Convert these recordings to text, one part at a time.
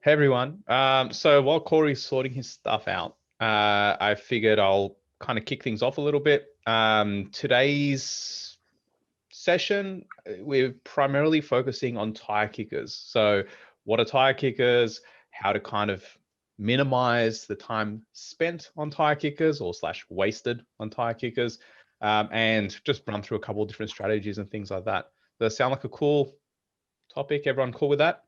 Hey everyone. So while Corey's sorting his stuff out, I figured I'll kind of kick things off a little bit. Today's session, we're primarily focusing on tire kickers. So what are tire kickers? How to kind of minimize the time spent on tire kickers or slash wasted on tire kickers, and just run through a couple of different strategies and things like that. Does that sound like a cool topic? Everyone cool with that?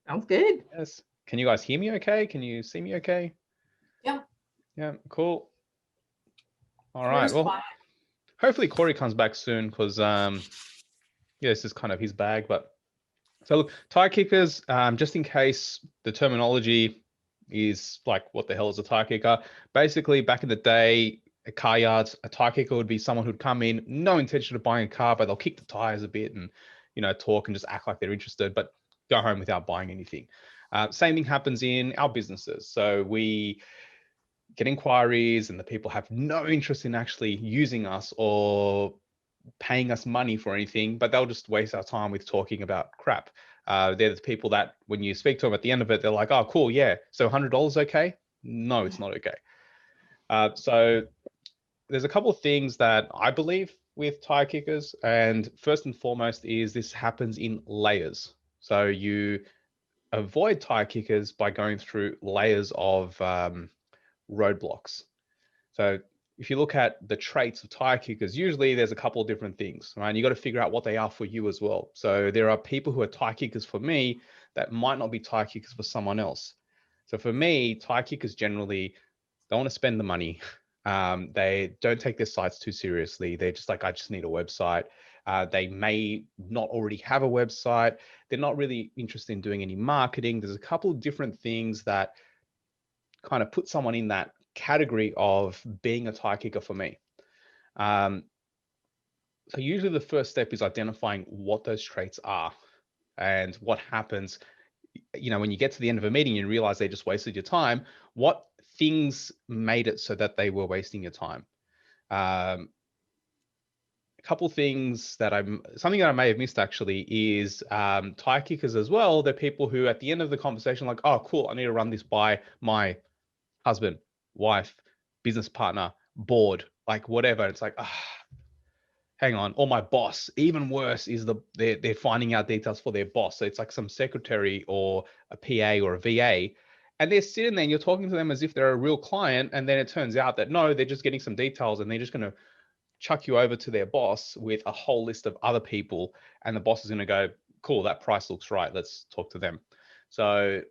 Sounds good. Yes. Can you guys hear me okay? Can you see me okay? Yeah. Yeah, cool. All right. Corey's Well, quiet. hopefully Corey comes back soon because yeah, this is kind of his bag. But so look, tire kickers, just in case the terminology is like, what the hell is a tire kicker? Basically, back in the day, at car yards, a tire kicker would be someone who'd come in, no intention of buying a car, but they'll kick the tires a bit and talk and just act like they're interested, but go home without buying anything. Same thing happens in our businesses. So we get inquiries and the people have no interest in actually using us or paying us money for anything, but they'll just waste our time with talking about crap. They're the people that when you speak to them at the end of it, they're like, oh, cool. Yeah. So $100 okay? No, it's not okay. So there's a couple of things that I believe with tire kickers. And first and foremost is this happens in layers. So you avoid tire kickers by going through layers of roadblocks. So if you look at the traits of tire kickers, usually there's a couple of different things, right? And you got to figure out what they are for you as well. So there are people who are tire kickers for me that might not be tire kickers for someone else. So for me, tire kickers generally don't want to spend the money. They don't take their sites too seriously. They're just like, I just need a website. They may not already have a website. They're not really interested in doing any marketing. There's a couple of different things that kind of put someone in that category of being a tire kicker for me. So usually the first step is identifying what those traits are and what happens, when you get to the end of a meeting and realize they just wasted your time, what things made it so that they were wasting your time. A couple things that something that I may have missed actually is tire kickers as well. They're people who at the end of the conversation, like, oh, cool, I need to run this by my husband, wife, business partner, board, like whatever. It's like, hang on, or my boss. Even worse is they're finding out details for their boss. So it's like some secretary or a PA or a VA, and they're sitting there and you're talking to them as if they're a real client, and then it turns out that no, they're just getting some details and they're just going to chuck you over to their boss with a whole list of other people, and the boss is going to go, cool, that price looks right, let's talk to them. So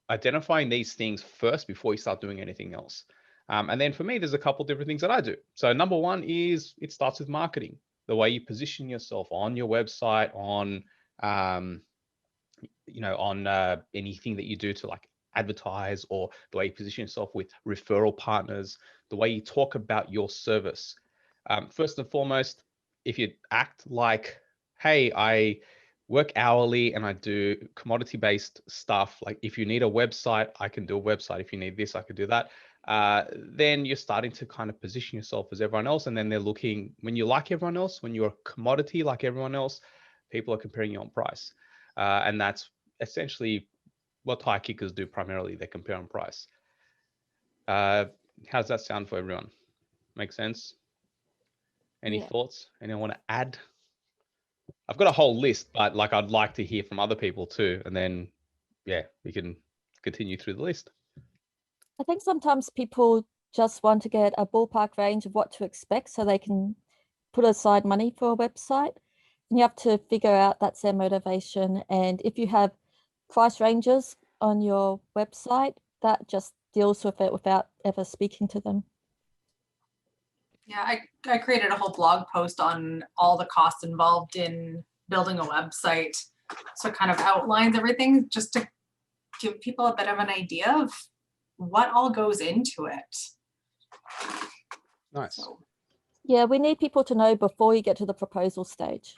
identifying these things first before you start doing anything else. And then for me, there's a couple different things that I do. So number one is it starts with marketing, the way you position yourself on your website, on anything that you do to like advertise, or the way you position yourself with referral partners, the way you talk about your service. First and foremost, if you act like, hey, I work hourly and I do commodity-based stuff, like if you need a website, I can do a website. If you need this, I could do that. Then you're starting to kind of position yourself as everyone else. And then they're looking, when you're like everyone else, when you're a commodity like everyone else, people are comparing you on price. And that's essentially what tire kickers do primarily. They compare on price. How's that sound for everyone? Make sense? Any thoughts? Anyone want to add? I've got a whole list, but like I'd like to hear from other people too. And then, yeah, we can continue through the list. I think sometimes people just want to get a ballpark range of what to expect so they can put aside money for a website. And you have to figure out that's their motivation. And if you have price ranges on your website, that just deals with it without ever speaking to them. Yeah, I created a whole blog post on all the costs involved in building a website. So it kind of outlines everything just to give people a bit of an idea of what all goes into it. Nice. So, Yeah, we need people to know before you get to the proposal stage.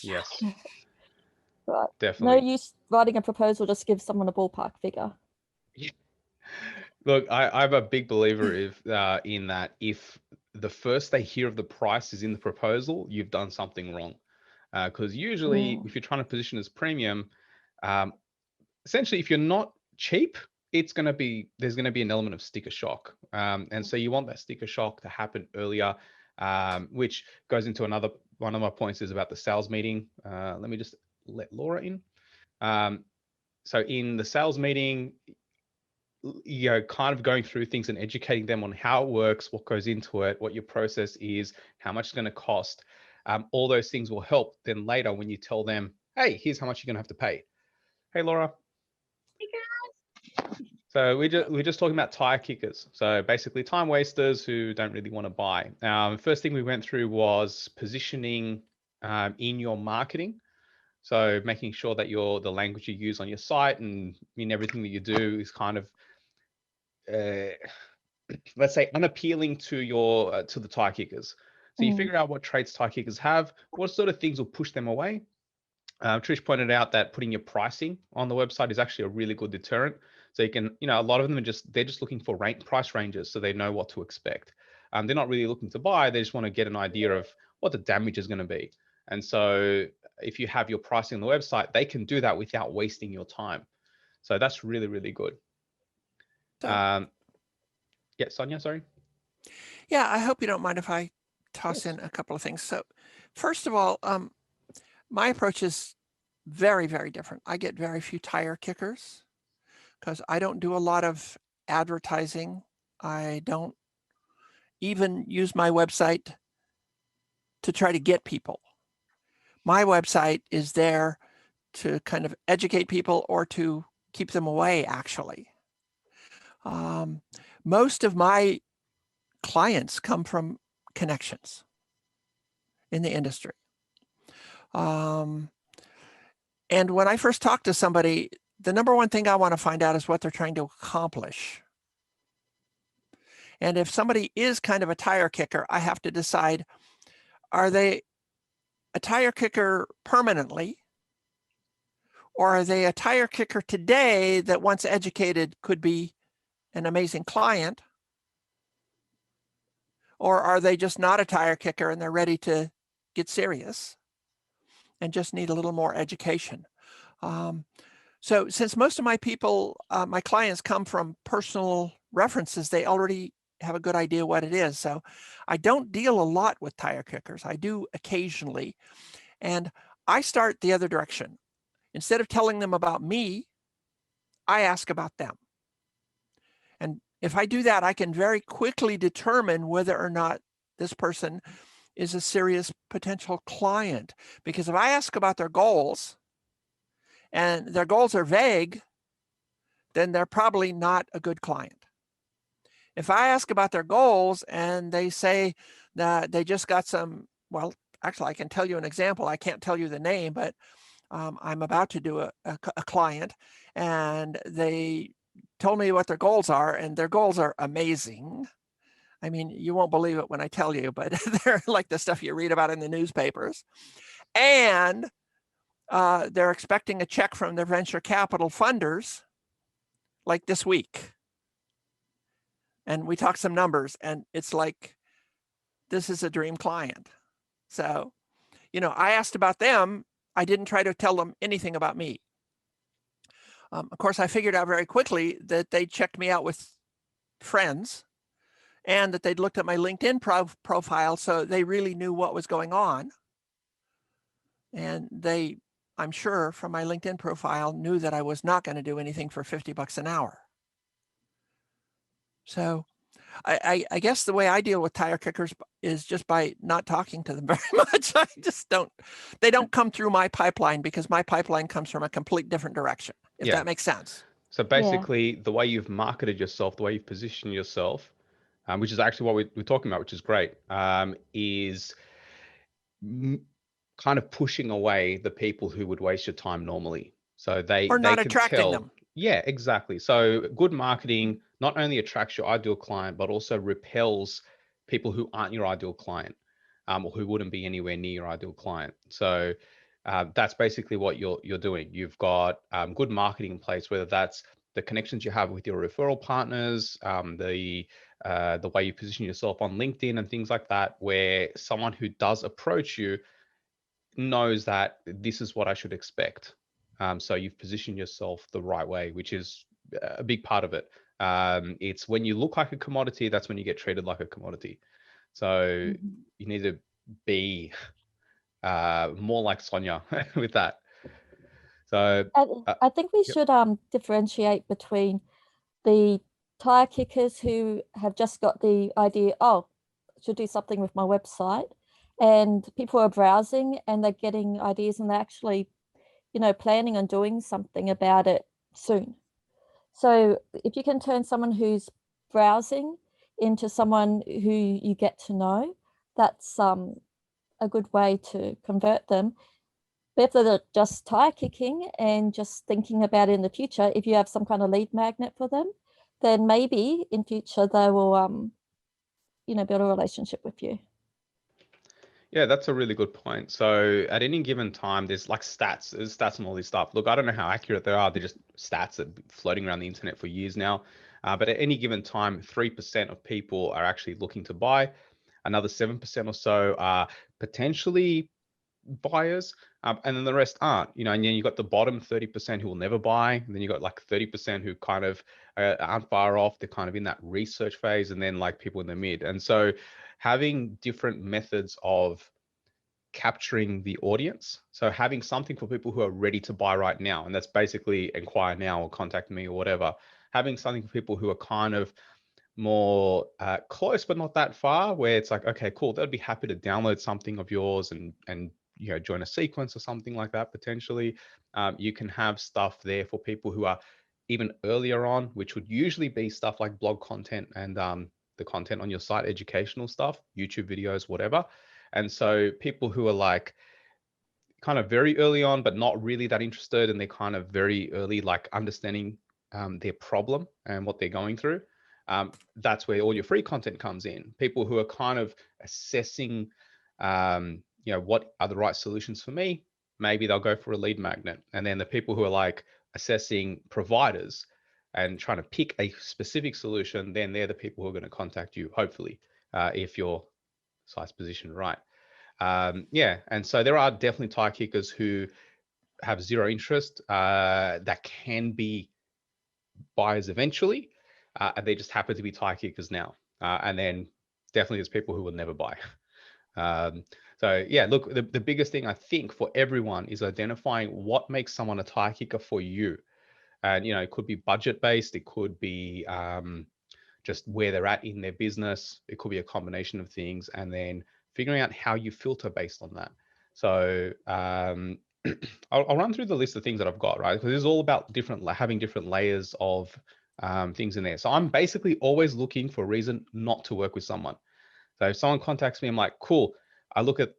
Yes. Right. Definitely. No use writing a proposal, just give someone a ballpark figure. Yeah. Look, I'm a big believer in that if the first they hear of the price is in the proposal, you've done something wrong. Because usually if you're trying to position as premium, essentially, if you're not cheap, there's going to be an element of sticker shock. And so you want that sticker shock to happen earlier, which goes into one of my points is about the sales meeting. Let me just let Laura in. So in the sales meeting, kind of going through things and educating them on how it works, what goes into it, what your process is, how much it's going to cost. All those things will help then later when you tell them, hey, here's how much you're going to have to pay. Hey, Laura. Hey guys. So we're just talking about tire kickers. So basically time wasters who don't really want to buy. First thing we went through was positioning in your marketing. So making sure that the language you use on your site and in everything that you do is kind of, let's say, unappealing to the tire kickers. So you figure out what traits tire kickers have, what sort of things will push them away. Trish pointed out that putting your pricing on the website is actually a really good deterrent. So you can, a lot of them they're just looking for price ranges so they know what to expect. They're not really looking to buy. They just want to get an idea of what the damage is going to be. And so if you have your pricing on the website, they can do that without wasting your time. So that's really, really good. So, yeah, Sonia, sorry. Yeah, I hope you don't mind if I toss in a couple of things. So first of all, my approach is very, very different. I get very few tire kickers because I don't do a lot of advertising. I don't even use my website to try to get people. My website is there to kind of educate people or to keep them away, actually. Most of my clients come from connections in the industry. And when I first talk to somebody, the number one thing I want to find out is what they're trying to accomplish. And if somebody is kind of a tire kicker, I have to decide, are they a tire kicker permanently? Or are they a tire kicker today that once educated could be an amazing client? Or are they just not a tire kicker and they're ready to get serious and just need a little more education? So since most of my people, my clients come from personal references, they already have a good idea what it is. So I don't deal a lot with tire kickers. I do occasionally. And I start the other direction. Instead of telling them about me, I ask about them. And if I do that, I can very quickly determine whether or not this person is a serious potential client. Because if I ask about their goals and their goals are vague, then they're probably not a good client. If I ask about their goals and they say that they just got some, well, actually, I can tell you an example. I can't tell you the name, but I'm about to do a client and they told me what their goals are, and their goals are amazing. I mean, you won't believe it when I tell you, but they're like the stuff you read about in the newspapers. And they're expecting a check from their venture capital funders like this week. And we talked some numbers, and it's like, this is a dream client. So, I asked about them. I didn't try to tell them anything about me. Of course, I figured out very quickly that they checked me out with friends and that they'd looked at my LinkedIn profile, so they really knew what was going on. And they, I'm sure from my LinkedIn profile, knew that I was not going to do anything for $50 an hour. So I guess the way I deal with tire kickers is just by not talking to them very much. I just they don't come through my pipeline because my pipeline comes from a complete different direction, if that makes sense. So basically the way you've marketed yourself, the way you've positioned yourself, which is actually what we're talking about, which is great, is kind of pushing away the people who would waste your time normally. So they not can attracting tell them. Yeah, exactly. So good marketing not only attracts your ideal client, but also repels people who aren't your ideal client, or who wouldn't be anywhere near your ideal client. So that's basically what you're doing. You've got good marketing in place, whether that's the connections you have with your referral partners, the way you position yourself on LinkedIn and things like that, where someone who does approach you knows that this is what I should expect. So you've positioned yourself the right way, which is a big part of it. It's when you look like a commodity, that's when you get treated like a commodity. So you need to be more like Sonia with that. So I think we yep. should differentiate between the tire kickers who have just got the idea, oh, should do something with my website, and people are browsing and they're getting ideas and they're actually, planning on doing something about it soon. So if you can turn someone who's browsing into someone who you get to know, that's a good way to convert them. But if they're just tire kicking and just thinking about it in the future, if you have some kind of lead magnet for them, then maybe in future they will, build a relationship with you. Yeah, that's a really good point. So at any given time, there's like there's stats and all this stuff. Look, I don't know how accurate they are. They're just stats that have been floating around the internet for years now. But at any given time, 3% of people are actually looking to buy. Another 7% or so are potentially buyers, and then the rest aren't. And then you got the bottom 30% who will never buy, and then you got like 30% who kind of aren't far off. They're kind of in that research phase, and then like people in the mid. And so having different methods of capturing the audience, so having something for people who are ready to buy right now, and that's basically inquire now or contact me or whatever. Having something for people who are kind of more close but not that far, where it's like, okay, cool, they'd be happy to download something of yours and join a sequence or something like that potentially. You can have stuff there for people who are even earlier on, which would usually be stuff like blog content and the content on your site, educational stuff, YouTube videos, whatever. And so people who are like kind of very early on but not really that interested, and they're kind of very early, like understanding their problem and what they're going through, that's where all your free content comes in. People who are kind of assessing what are the right solutions for me, maybe they'll go for a lead magnet. And then the people who are like assessing providers and trying to pick a specific solution, then they're the people who are going to contact you, hopefully, if your site's positioned right. And so there are definitely tire kickers who have zero interest, that can be buyers eventually, and they just happen to be tire kickers now. And then definitely there's people who will never buy. So yeah, look, the biggest thing I think for everyone is identifying what makes someone a tire kicker for you. And it could be budget based, it could be just where they're at in their business, it could be a combination of things, and then figuring out how you filter based on that. So I'll run through the list of things that I've got, right? Because it's all about having different layers of things in there. So I'm basically always looking for a reason not to work with someone. So if someone contacts me, I'm like, cool. I look at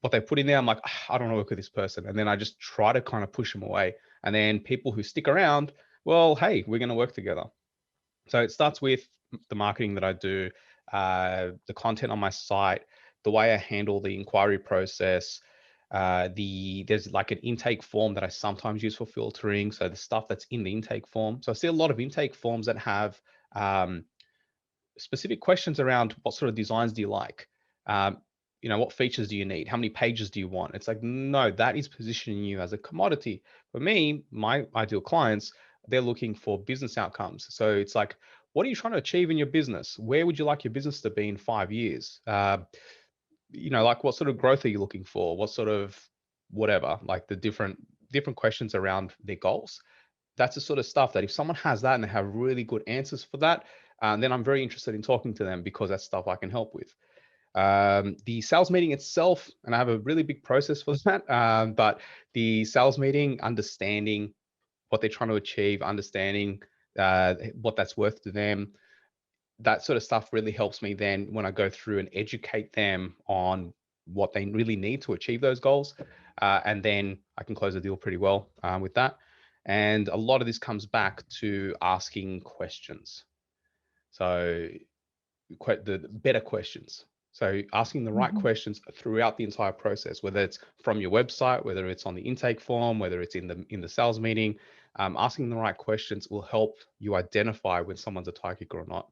what they put in there. I'm like, I don't want to work with this person. And then I just try to kind of push them away. And then people who stick around, well, hey, we're going to work together. So it starts with the marketing that I do, the content on my site, the way I handle the inquiry process. There's like an intake form that I sometimes use for filtering. So the stuff that's in the intake form. So I see a lot of intake forms that have specific questions around what sort of designs do you like? What features do you need? How many pages do you want? It's like, no, that is positioning you as a commodity. For me, my ideal clients, they're looking for business outcomes. So it's like, what are you trying to achieve in your business? Where would you like your business to be in 5 years? Like what sort of growth are you looking for? What sort of whatever, like the different questions around their goals. That's the sort of stuff that if someone has that and they have really good answers for that, then I'm very interested in talking to them, because that's stuff I can help with. The sales meeting itself, and I have a really big process for that, but the sales meeting, understanding what they're trying to achieve, understanding what that's worth to them, that sort of stuff really helps me then when I go through and educate them on what they really need to achieve those goals. And then I can close the deal pretty well with that. And a lot of this comes back to asking questions. So the better questions. So asking the right questions throughout the entire process, whether it's from your website, whether it's on the intake form, whether it's in the sales meeting, asking the right questions will help you identify when someone's a tire kicker or not.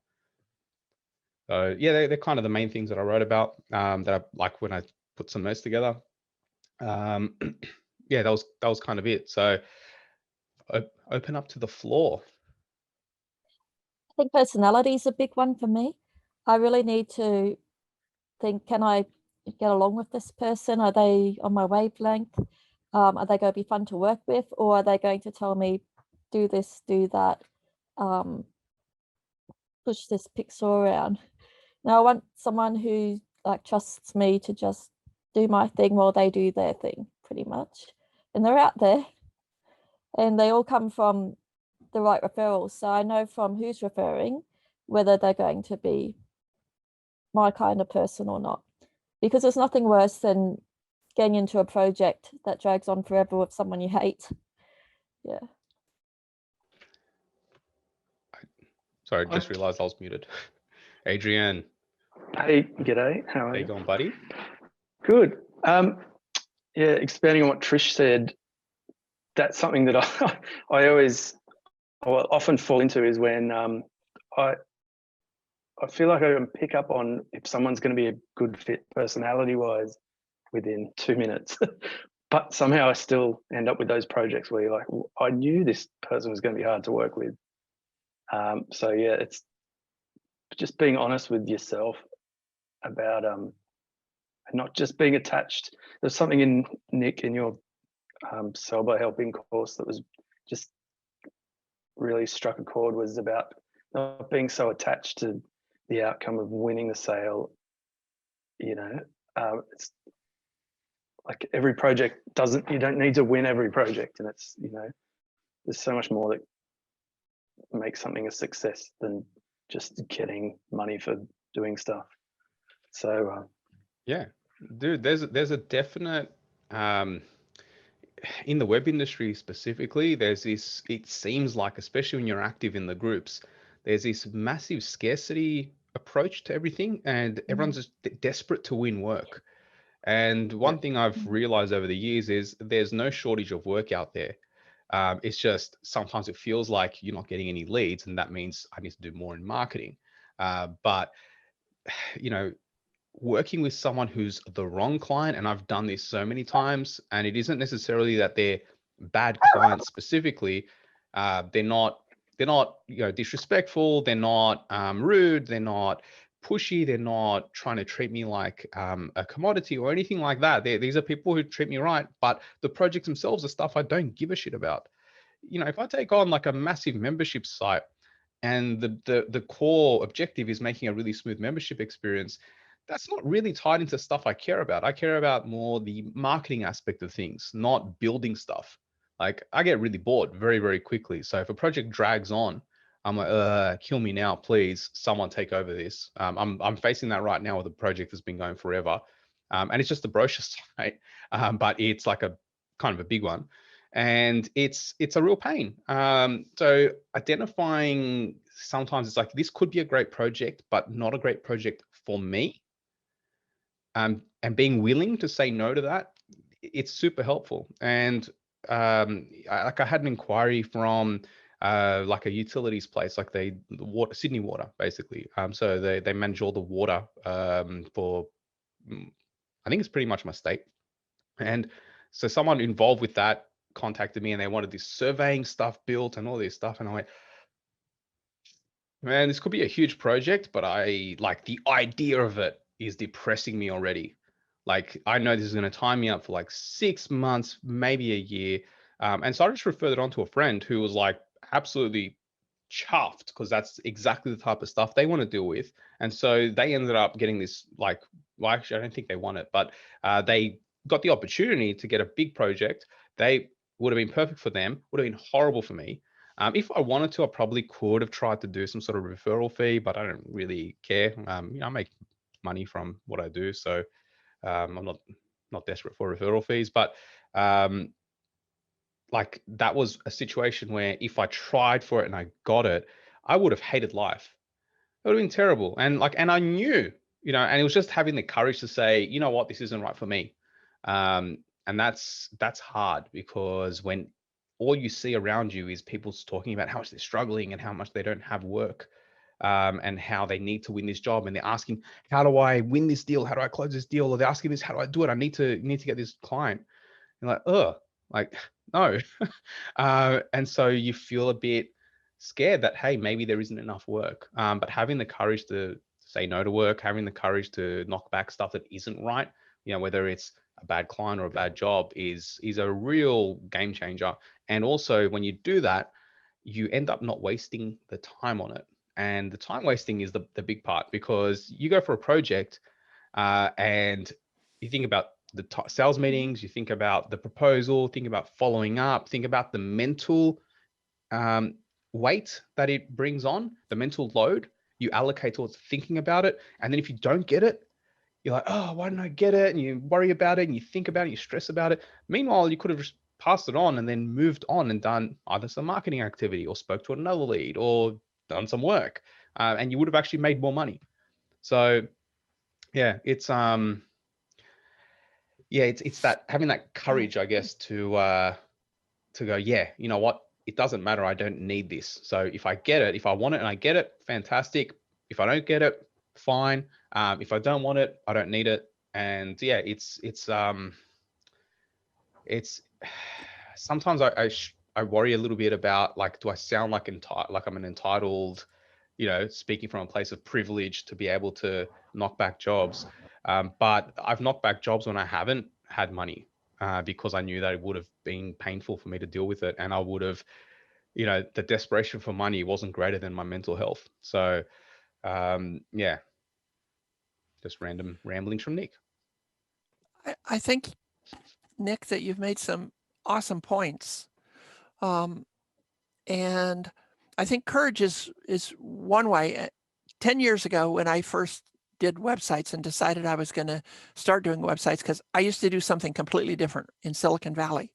So yeah, they're kind of the main things that I wrote about, that I like when I put some notes together. yeah, that was kind of it. So open up to the floor. I think personality is a big one for me. I really need to think, can I get along with this person? Are they on my wavelength? Are they going to be fun to work with? Or are they going to tell me, do this, do that, push this pixel around? Now I want someone who like trusts me to just do my thing while they do their thing, pretty much. And they're out there and they all come from the right referrals. So I know from who's referring whether they're going to be my kind of person or not. Because there's nothing worse than getting into a project that drags on forever with someone you hate. Yeah. Sorry, just realized I was muted. Adrian, Hey, g'day. How how are you you? going, buddy? Good. Yeah, expanding on what Trish said, that's something that I often fall into is when I feel like I can pick up on if someone's going to be a good fit personality-wise within 2 minutes. But somehow I still end up with those projects where you're like, well, I knew this person was going to be hard to work with. So yeah, it's just being honest with yourself about not just being attached. There's something in Nick in your sober helping course that was just really struck a chord, was about not being so attached to the outcome of winning the sale. You know, it's like every project you don't need to win every project, and it's, you know, there's so much more that makes something a success than just getting money for doing stuff. So Yeah, dude, there's a definite in the web industry specifically, there's this, it seems like, especially when you're active in the groups, there's this massive scarcity approach to everything, and everyone's just desperate to win work. And one thing I've realized over the years is there's no shortage of work out there. It's just sometimes it feels like you're not getting any leads, and that means I need to do more in marketing. But you know, working with someone who's the wrong client, and I've done this so many times, and it isn't necessarily that they're bad clients specifically. They're not you know, disrespectful, they're not rude, they're not pushy, they're not trying to treat me like a commodity or anything like that. These are people who treat me right, but the projects themselves are stuff I don't give a shit about. You know, if I take on like a massive membership site and the core objective is making a really smooth membership experience, that's not really tied into stuff I care about. I care about more the marketing aspect of things, not building stuff. Like, I get really bored very, very quickly. So if a project drags on, I'm like, kill me now, please. Someone take over this. I'm facing that right now with a project that's been going forever. And it's just the brochure site, but it's like a kind of a big one. And it's a real pain. So identifying, sometimes it's like, this could be a great project, but not a great project for me. And being willing to say no to that, it's super helpful. And I had an inquiry from like a utilities place, like the water, Sydney Water, basically. So they manage all the water for, I think it's pretty much my state. And so someone involved with that contacted me, and they wanted this surveying stuff built and all this stuff. And I went, man, this could be a huge project, but I like the idea of it is depressing me already. Like, I know this is going to tie me up for like 6 months, maybe a year. And so I just referred it on to a friend who was like absolutely chuffed, because that's exactly the type of stuff they want to deal with. And so they ended up getting this, like, well, actually, I don't think they won it, but they got the opportunity to get a big project. They would have been perfect for them, would have been horrible for me. If I wanted to, I probably could have tried to do some sort of referral fee, but I don't really care. You know, I make money from what I do, so I'm not desperate for referral fees. But like, that was a situation where if I tried for it and I got it, I would have hated life. It would have been terrible. And I knew, you know, and it was just having the courage to say, you know what, this isn't right for me. And that's hard, because when all you see around you is people talking about how much they're struggling and how much they don't have work, and how they need to win this job, and they're asking, how do I win this deal? How do I close this deal? Or they're asking this, how do I do it? I need to get this client. You're like, Like, no. And so you feel a bit scared that, hey, maybe there isn't enough work. But having the courage to say no to work, having the courage to knock back stuff that isn't right, whether it's a bad client or a bad job, is a real game changer. And also when you do that, you end up not wasting the time on it. And the time wasting is the big part, because you go for a project and you think about the sales meetings, you think about the proposal, think about following up, think about the mental weight that it brings on, the mental load you allocate towards thinking about it. And then if you don't get it, you're like, oh, why didn't I get it? And you worry about it and you think about it, you stress about it. Meanwhile, you could have just passed it on and then moved on and done either some marketing activity or spoke to another lead or done some work, and you would have actually made more money. So yeah, it's that having that courage, I guess, to go, yeah, you know what, it doesn't matter, I don't need this. So if I get it, if I want it and I get it, fantastic. If I don't get it, fine. If I don't want it, I don't need it. And yeah, it's sometimes I worry a little bit about, like, do I sound like I'm an entitled, speaking from a place of privilege to be able to knock back jobs. But I've knocked back jobs when I haven't had money, because I knew that it would have been painful for me to deal with it. And I would have, the desperation for money wasn't greater than my mental health. So yeah, just random ramblings from Nick. I think, Nick, that you've made some awesome points. And I think courage is one way. 10 years ago, when I first did websites and decided I was going to start doing websites, because I used to do something completely different in Silicon Valley.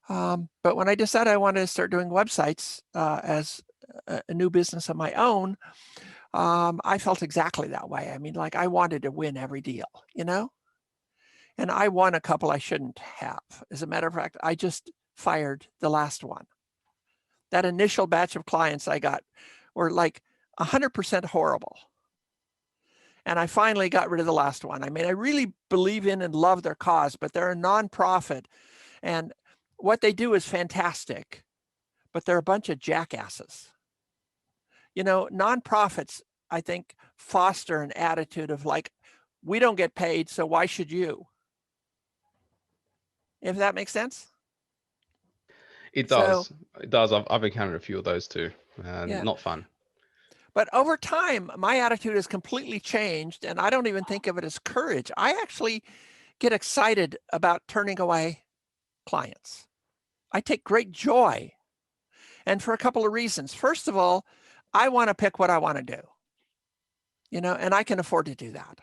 But when I decided I wanted to start doing websites as a new business of my own, I felt exactly that way. I mean, like, I wanted to win every deal, and I won a couple I shouldn't have. As a matter of fact, I just fired the last one. That initial batch of clients I got were like 100% horrible. And I finally got rid of the last one. I mean, I really believe in and love their cause, but they're a nonprofit. And what they do is fantastic, but they're a bunch of jackasses. Nonprofits, I think, foster an attitude of like, we don't get paid, so why should you? If that makes sense? It does. It does. I've encountered a few of those too. Yeah. Not fun. But over time, my attitude has completely changed, and I don't even think of it as courage. I actually get excited about turning away clients. I take great joy, and for a couple of reasons. First of all, I want to pick what I want to do, and I can afford to do that.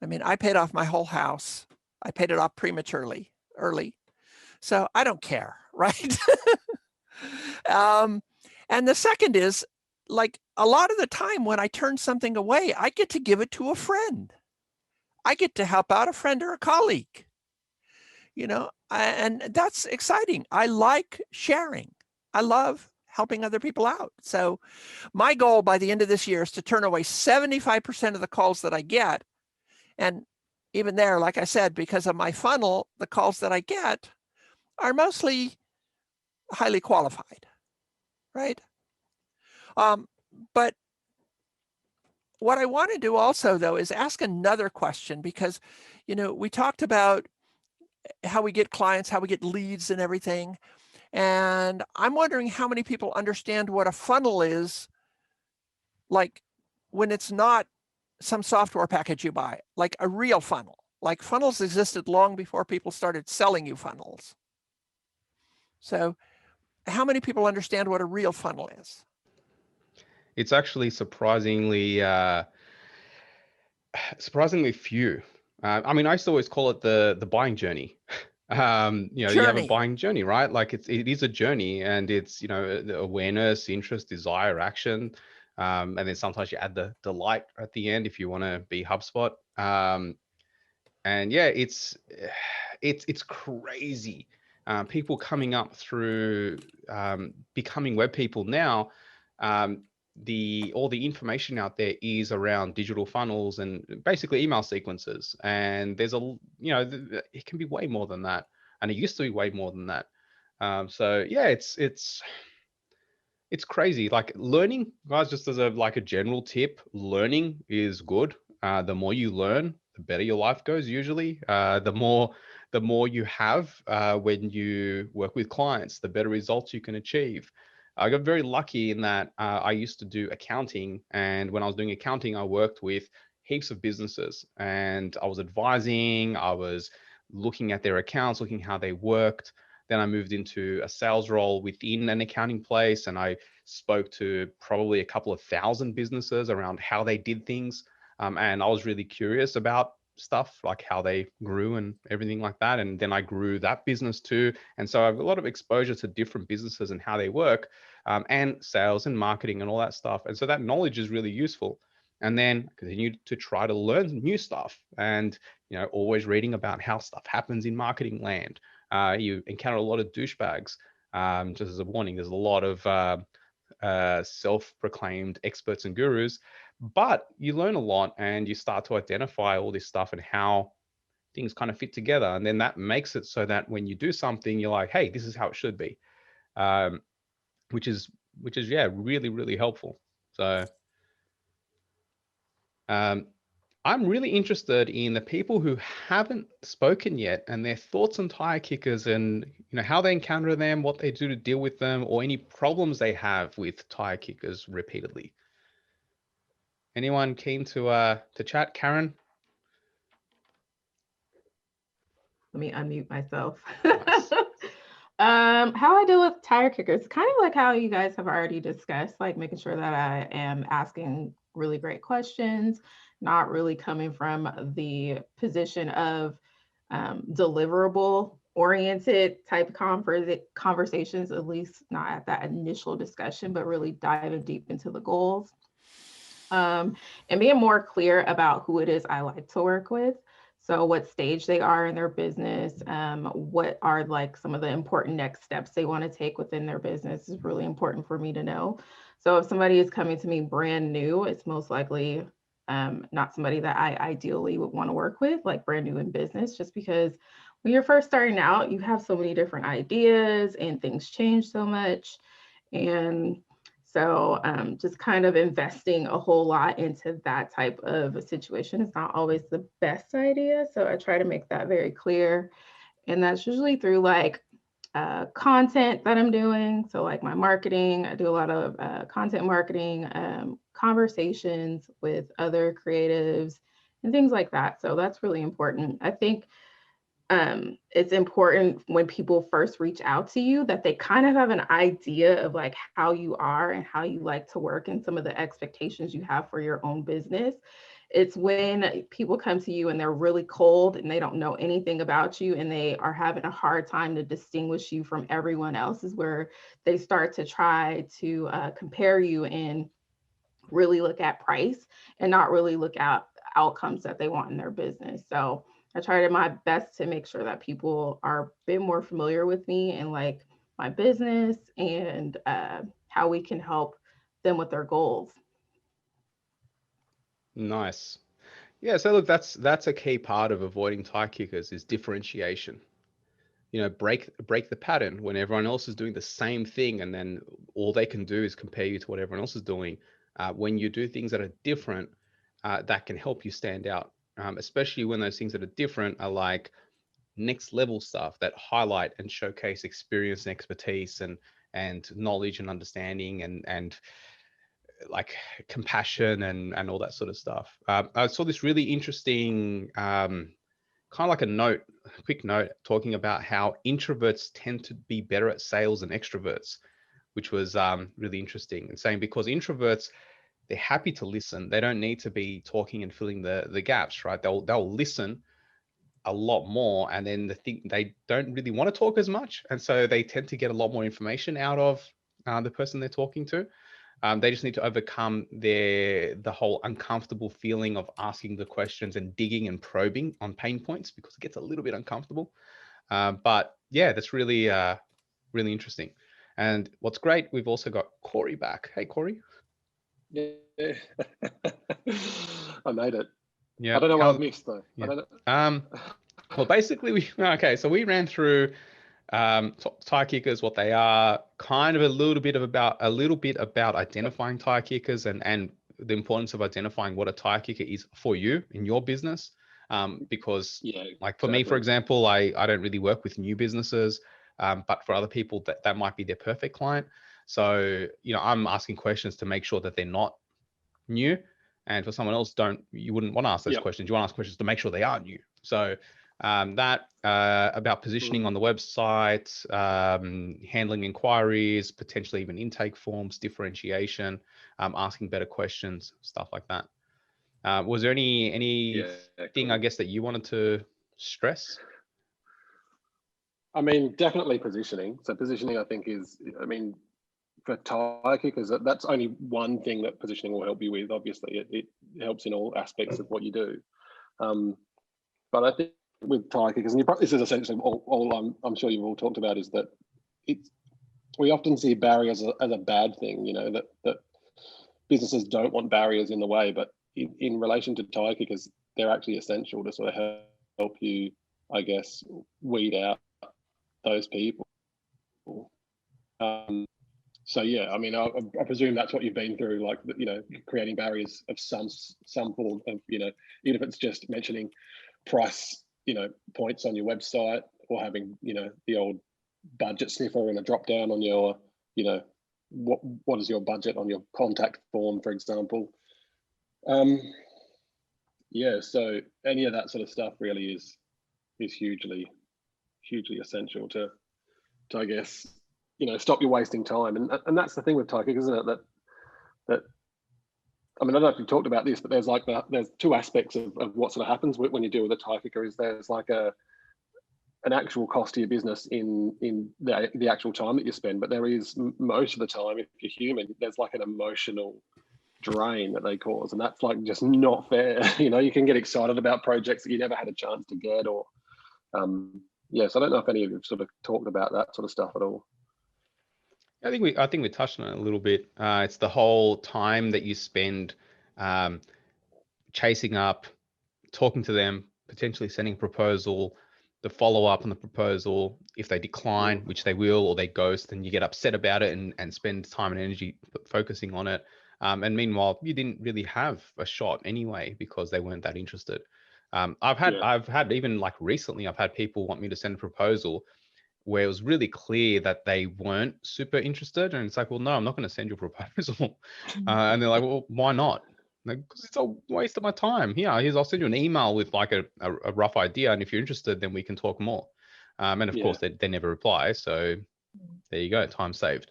I mean, I paid off my whole house. I paid it off prematurely, early. So I don't care, right? And the second is, like, a lot of the time when I turn something away, I get to give it to a friend. I get to help out a friend or a colleague, and that's exciting. I like sharing. I love helping other people out. So my goal by the end of this year is to turn away 75% of the calls that I get. And even there, like I said, because of my funnel, the calls that I get are mostly highly qualified, right? But what I want to do also, though, is ask another question, because, we talked about how we get clients, how we get leads and everything. And I'm wondering how many people understand what a funnel is, like when it's not some software package you buy, like a real funnel. Like, funnels existed long before people started selling you funnels. So how many people understand what a real funnel is? It's actually surprisingly few. I mean, I used to always call it the buying journey. You have a buying journey, right? Like, it is a journey, and it's, the awareness, interest, desire, action. And then sometimes you add the delight at the end if you want to be HubSpot. And yeah, it's crazy. People coming up through becoming web people now. All the information out there is around digital funnels and basically email sequences. And there's it can be way more than that. and it used to be way more than that. So yeah, it's crazy. Like learning, guys, just as a general tip, learning is good. The more you learn, the better your life goes usually. The more you have when you work with clients, the better results you can achieve. I got very lucky in that I used to do accounting, and when I was doing accounting, I worked with heaps of businesses, and I was advising, I was looking at their accounts, looking how they worked. Then I moved into a sales role within an accounting place, and I spoke to probably a couple of thousand businesses around how they did things. And I was really curious about stuff like how they grew and everything like that. And then I grew that business too. And so I have a lot of exposure to different businesses and how they work, and sales and marketing and all that stuff. And so that knowledge is really useful. And then continue to try to learn new stuff, and always reading about how stuff happens in marketing land. You encounter a lot of douchebags. Just as a warning, there's a lot of self-proclaimed experts and gurus, but you learn a lot and you start to identify all this stuff and how things kind of fit together. And then that makes it so that when you do something, you're like, hey, this is how it should be, which is yeah, really, really helpful. So I'm really interested in the people who haven't spoken yet and their thoughts on tire kickers, and how they encounter them, what they do to deal with them, or any problems they have with tire kickers repeatedly. Anyone keen to chat? Karen? Let me unmute myself. Nice. How I deal with tire kickers, kind of like how you guys have already discussed, like making sure that I am asking really great questions, not really coming from the position of deliverable oriented type conversations, at least not at that initial discussion, but really diving deep into the goals. And being more clear about who it is I like to work with. So what stage they are in their business, what are like some of the important next steps they want to take within their business is really important for me to know. So if somebody is coming to me brand new, it's most likely not somebody that I ideally would want to work with, like brand new in business, just because when you're first starting out, you have so many different ideas and things change so much. And so just kind of investing a whole lot into that type of a situation is not always the best idea. So I try to make that very clear. And that's usually through like content that I'm doing. So like my marketing, I do a lot of content marketing, conversations with other creatives and things like that. So that's really important. I think it's important when people first reach out to you that they kind of have an idea of like how you are and how you like to work and some of the expectations you have for your own business. It's when people come to you and they're really cold and they don't know anything about you and they are having a hard time to distinguish you from everyone else is where they start to try to compare you and really look at price and not really look at outcomes that they want in their business. So I try to my best to make sure that people are a bit more familiar with me and like my business and how we can help them with their goals. Nice. Yeah, so look, that's a key part of avoiding tire kickers is differentiation. Break the pattern when everyone else is doing the same thing, and then all they can do is compare you to what everyone else is doing. When you do things that are different, that can help you stand out, especially when those things that are different are like next level stuff that highlight and showcase experience and expertise and knowledge and understanding and like compassion and all that sort of stuff. I saw this really interesting kind of like a quick note talking about how introverts tend to be better at sales than extroverts, which was really interesting, and saying because introverts, they're happy to listen. They don't need to be talking and filling the gaps, right? They'll listen a lot more, and then they don't really want to talk as much, and so they tend to get a lot more information out of the person they're talking to. They just need to overcome the whole uncomfortable feeling of asking the questions and digging and probing on pain points because it gets a little bit uncomfortable. But yeah, that's really, really interesting. And what's great, we've also got Corey back. Hey, Corey. Yeah. I made it. Yeah. I don't know what I've missed though. Yeah. Well, basically, so we ran through tire kickers, what they are, kind of a little bit about identifying tire kickers and the importance of identifying what a tire kicker is for you in your business. Because like for me, for example, I don't really work with new businesses, but for other people that might be their perfect client. So, I'm asking questions to make sure that they're not new. And for someone else, you wouldn't want to ask those questions. You want to ask questions to make sure they are new. So about positioning on the website, handling inquiries, potentially even intake forms, differentiation, asking better questions, stuff like that. Was there anything, I guess, that you wanted to stress? I mean, definitely positioning. So positioning, I think, for tire kickers, that's only one thing that positioning will help you with. Obviously, it helps in all aspects of what you do. But I think with tire kickers, and this is essentially all I'm sure you've all talked about, is that we often see barriers as a bad thing. That businesses don't want barriers in the way, but in relation to tire kickers, they're actually essential to sort of help you, I guess, weed out those people. So yeah, I mean, I presume that's what you've been through, like, creating barriers of some form of, even if it's just mentioning price, points on your website, or having, the old budget sniffer and a drop down on your, what is your budget on your contact form, for example. Yeah, so any of that sort of stuff really is hugely essential to I guess, stop you wasting time. And that's the thing with tire kickers, isn't it? That I mean, I don't know if you've talked about this, but there's two aspects of what sort of happens when you deal with a tire kicker. Is there's like an actual cost to your business in the actual time that you spend, but there is, most of the time, if you're human, there's like an emotional drain that they cause, and that's like just not fair. You can get excited about projects that you never had a chance to get, or yes, I don't know if any of you have sort of talked about that sort of stuff at all. I think we touched on it a little bit. It's the whole time that you spend chasing up, talking to them, potentially sending a proposal, the follow up on the proposal. If they decline, which they will, or they ghost, then you get upset about it and spend time and energy focusing on it. And meanwhile, you didn't really have a shot anyway because they weren't that interested. I've had even like recently, I've had people want me to send a proposal where it was really clear that they weren't super interested, and it's like, well, no, I'm not going to send you a proposal. And they're like, well, why not? Because it's a waste of my time. I'll send you an email with like a rough idea, and if you're interested, then we can talk more. And of course, they never reply. So there you go, time saved.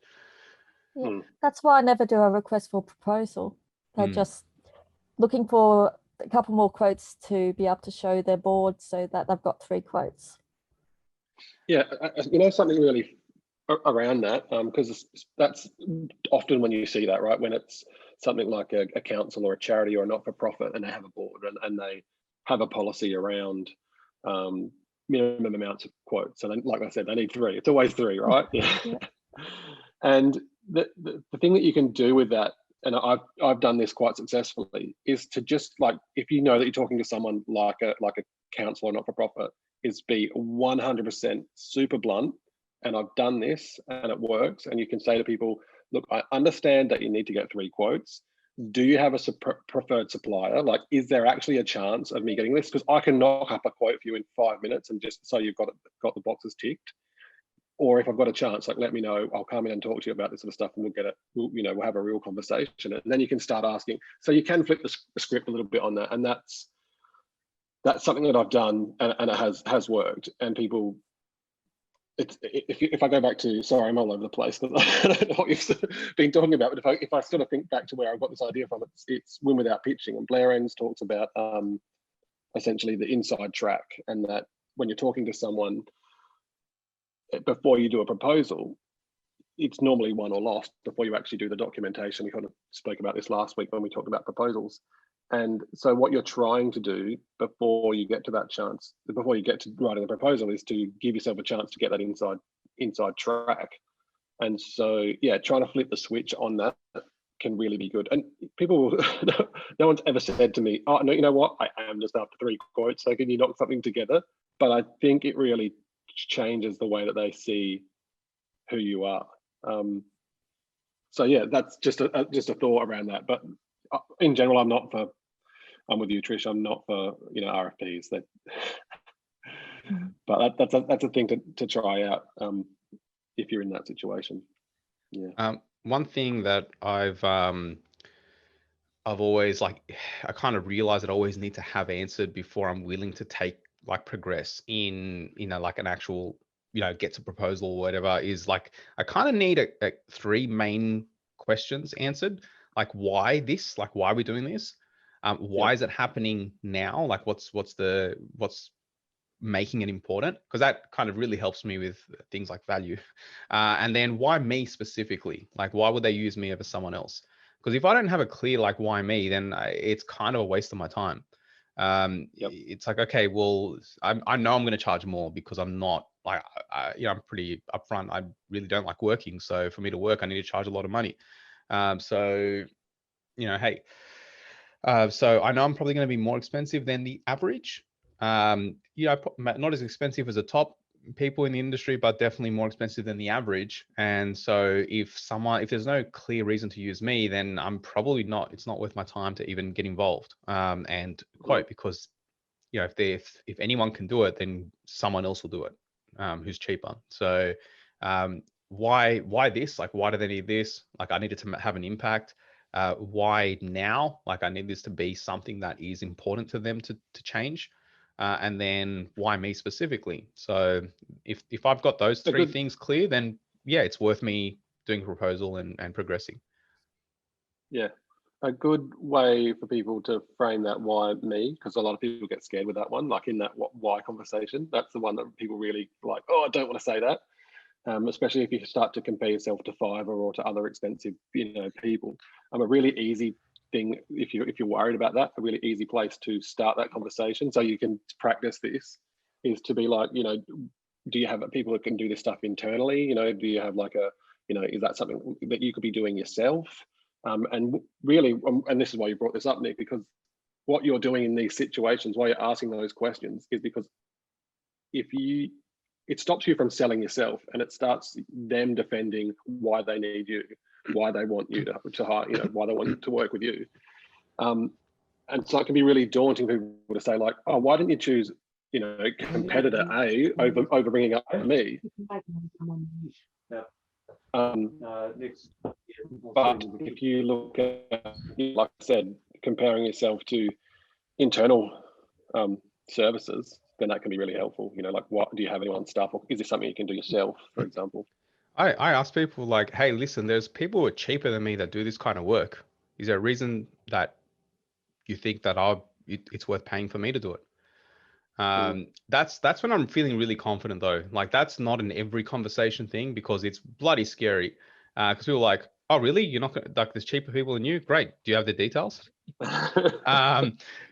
Yeah, that's why I never do a request for proposal. They're just looking for a couple more quotes to be able to show their board so that they've got 3 quotes. Yeah, something really around that, because that's often when you see that, right? When it's something like a council or a charity or a not-for-profit, and they have a board and they have a policy around minimum amounts of quotes. And then, like I said, they need 3. It's always 3, right? Yeah. And the thing that you can do with that, and I've done this quite successfully, is to just, like, if you know that you're talking to someone like a council or not-for-profit, is be 100% super blunt. And I've done this and it works. And you can say to people, look, I understand that you need to get 3 quotes. Do you have a preferred supplier? Like, is there actually a chance of me getting this? Because I can knock up a quote for you in 5 minutes and just so you've got the boxes ticked. Or if I've got a chance, like, let me know, I'll come in and talk to you about this sort of stuff, and we'll have a real conversation. And then you can start asking. So you can flip the script a little bit on that. And that's something that I've done, and it has worked. And people, if I go back to, sorry, I'm all over the place, but I don't know what you've been talking about, but if I sort of think back to where I got this idea from, it's Win Without Pitching. And Blair Enns talks about essentially the inside track, and that when you're talking to someone before you do a proposal, it's normally won or lost before you actually do the documentation. We kind of spoke about this last week when we talked about proposals. And so what you're trying to do before you get to that chance, before you get to writing the proposal, is to give yourself a chance to get that inside track. And so, yeah, trying to flip the switch on that can really be good. And people will, no one's ever said to me, oh, no, you know what? I am just after 3 quotes. So can you knock something together? but I think it really changes the way that they see who you are. So yeah, that's just a thought around that. But in general, I'm with you, Trish. I'm not for RFPs. That, but that's a thing to try out if you're in that situation. Yeah. One thing that I've always I kind of realized that I always need to have answered before I'm willing to progress in like an actual get to proposal or whatever, is like I kind of need a 3 main questions answered. Like, why this? Like, why are we doing this? Why is it happening now? Like, what's making it important? Because that kind of really helps me with things like value. And then why me specifically? Like, why would they use me over someone else? Because if I don't have a clear like why me, then it's kind of a waste of my time. It's like, okay, well, I know I'm going to charge more because I'm not like, I'm pretty upfront. I really don't like working. So for me to work, I need to charge a lot of money. So I know I'm probably going to be more expensive than the average. Not as expensive as the top people in the industry, but definitely more expensive than the average. And so if there's no clear reason to use me, then I'm probably it's not worth my time to even get involved and quote, because if anyone can do it, then someone else will do it who's cheaper. So why this? Like, why do they need this? Like, I needed to have an impact. Why now? Like, I need this to be something that is important to them to change. And then why me specifically? So if I've got those 3 things clear, then yeah, it's worth me doing a proposal and progressing. Yeah, a good way for people to frame that why me, because a lot of people get scared with that one, like in that why conversation. That's the one that people really like, oh, I don't want to say that. Especially if you start to compare yourself to Fiverr or to other expensive, people. A really easy thing, if you're worried about that, a really easy place to start that conversation, so you can practice this, is to be like, do you have people that can do this stuff internally? Do you have like is that something that you could be doing yourself? And really, and this is why you brought this up, Nick, because what you're doing in these situations, why you're asking those questions, is because it stops you from selling yourself, and it starts them defending why they need you, why they want you to hire, why they want to work with you. And so it can be really daunting for people to say like, oh, why didn't you choose, competitor A over bringing up me? But if you look at, like I said, comparing yourself to internal services, then that can be really helpful. Like, what do you have anyone stuff, or is this something you can do yourself, for example? I ask people like, hey, listen, there's people who are cheaper than me that do this kind of work. Is there a reason that you think that it's worth paying for me to do it? That's when I'm feeling really confident though. Like, that's not an every conversation thing, because it's bloody scary. Because people are like, oh really? You're not gonna, like, there's cheaper people than you? Great. Do you have the details?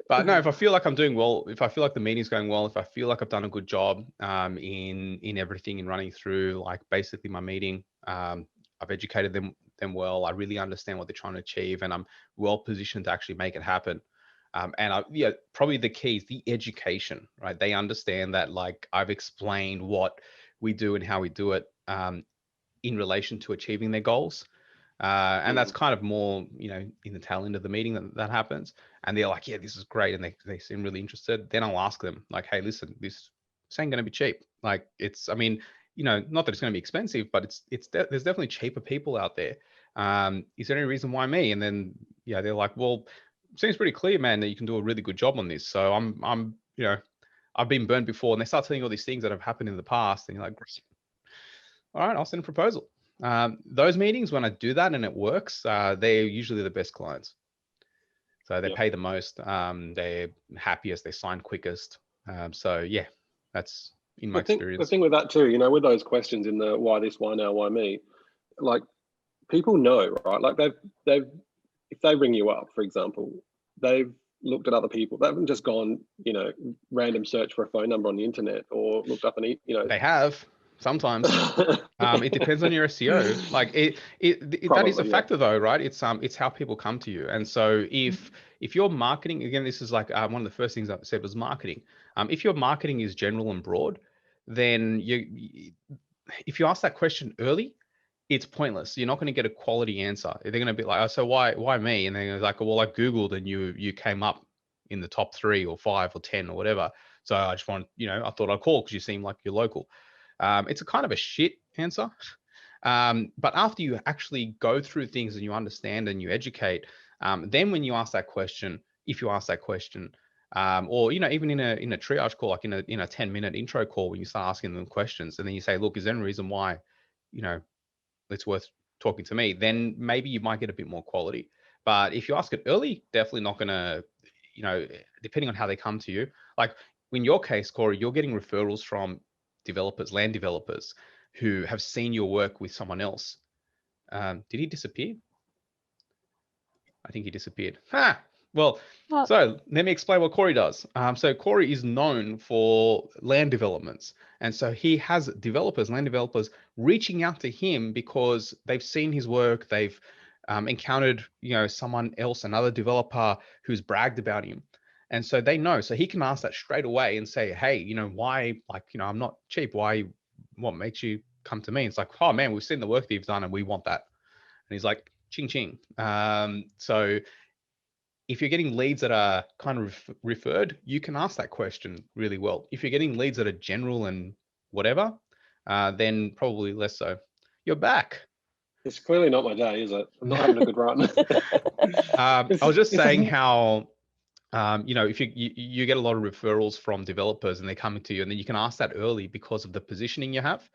But no, if I feel like I'm doing well, if I feel like the meeting's going well, if I feel like I've done a good job in everything, in running through like basically my meeting, I've educated them well, I really understand what they're trying to achieve, and I'm well positioned to actually make it happen. And probably the key is the education, right? They understand that, like, I've explained what we do and how we do it in relation to achieving their goals. And that's kind of more, in the tail end of the meeting that happens. And they're like, yeah, this is great. And they seem really interested. Then I'll ask them like, hey, listen, this ain't going to be cheap. Like, it's, I mean, not that it's going to be expensive, but there's definitely cheaper people out there. Is there any reason why me? And then, they're like, well, seems pretty clear, man, that you can do a really good job on this. So I'm I've been burned before. And they start telling you all these things that have happened in the past. And you're like, all right, I'll send a proposal. Those meetings, when I do that and it works, they're usually the best clients. So they pay the most, they're happiest, they sign quickest. So yeah, that's in my experience. The thing with that too, with those questions in the why this, why now, why me, like, people know, right? Like, they've if they ring you up, for example, they've looked at other people. They haven't just gone, random search for a phone number on the internet, or looked up they have. Sometimes. It depends on your SEO. Like that is a Probably, yeah. factor though, right? It's how people come to you. And so if your marketing, again, this is like one of the first things I said was marketing. If your marketing is general and broad, then if you ask that question early, it's pointless. You're not going to get a quality answer. They're going to be like, oh, so why me? And then it's like, well, I Googled and you came up in the top 3 or 5 or 10 or whatever. So I just I thought I'd call because you seem like you're local. It's a kind of a shit answer. But after you actually go through things and you understand and you educate, then when you ask that question, if you ask that question, or even in a triage call, like in a 10-minute intro call, when you start asking them questions, and then you say, look, is there any reason why it's worth talking to me? Then maybe you might get a bit more quality. But if you ask it early, definitely not gonna, depending on how they come to you. Like in your case, Corey, you're getting referrals from developers, land developers, who have seen your work with someone else. Did he disappear? I think he disappeared. Well, so let me explain what Corey does. So Corey is known for land developments. And so he has land developers reaching out to him because they've seen his work. They've encountered, someone else, another developer who's bragged about him. And so they know, so he can ask that straight away and say, hey, why, I'm not cheap. What makes you come to me? It's like, oh man, we've seen the work that you've done and we want that. And he's like, ching, ching. So if you're getting leads that are kind of referred, you can ask that question really well. If you're getting leads that are general and whatever, then probably less so. You're back. It's clearly not my day, is it? I'm not having a good run. I was just saying how, if you get a lot of referrals from developers and they're coming to you, and then you can ask that early because of the positioning you have.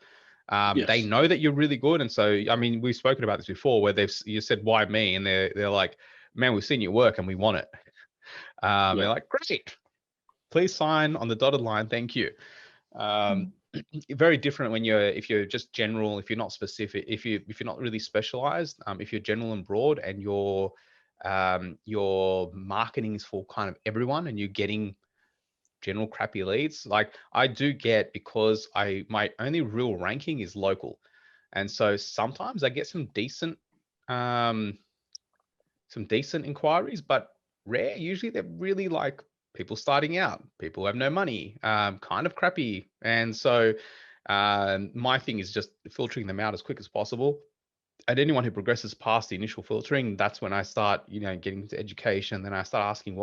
Yes. They know that you're really good. And so, we've spoken about this before where you said, why me? And they're like, man, we've seen your work and we want it. They're like, great, please sign on the dotted line. Thank you. Very different if you're just general, if you're not specific, if you're not really specialized, if you're general and broad and your marketing is for kind of everyone and you're getting general crappy leads. Like I do get, because my only real ranking is local. And so sometimes I get some decent inquiries, but rare. Usually they're really like people starting out, people who have no money, kind of crappy. And so my thing is just filtering them out as quick as possible. And anyone who progresses past the initial filtering, that's when I start, getting into education. Then I start asking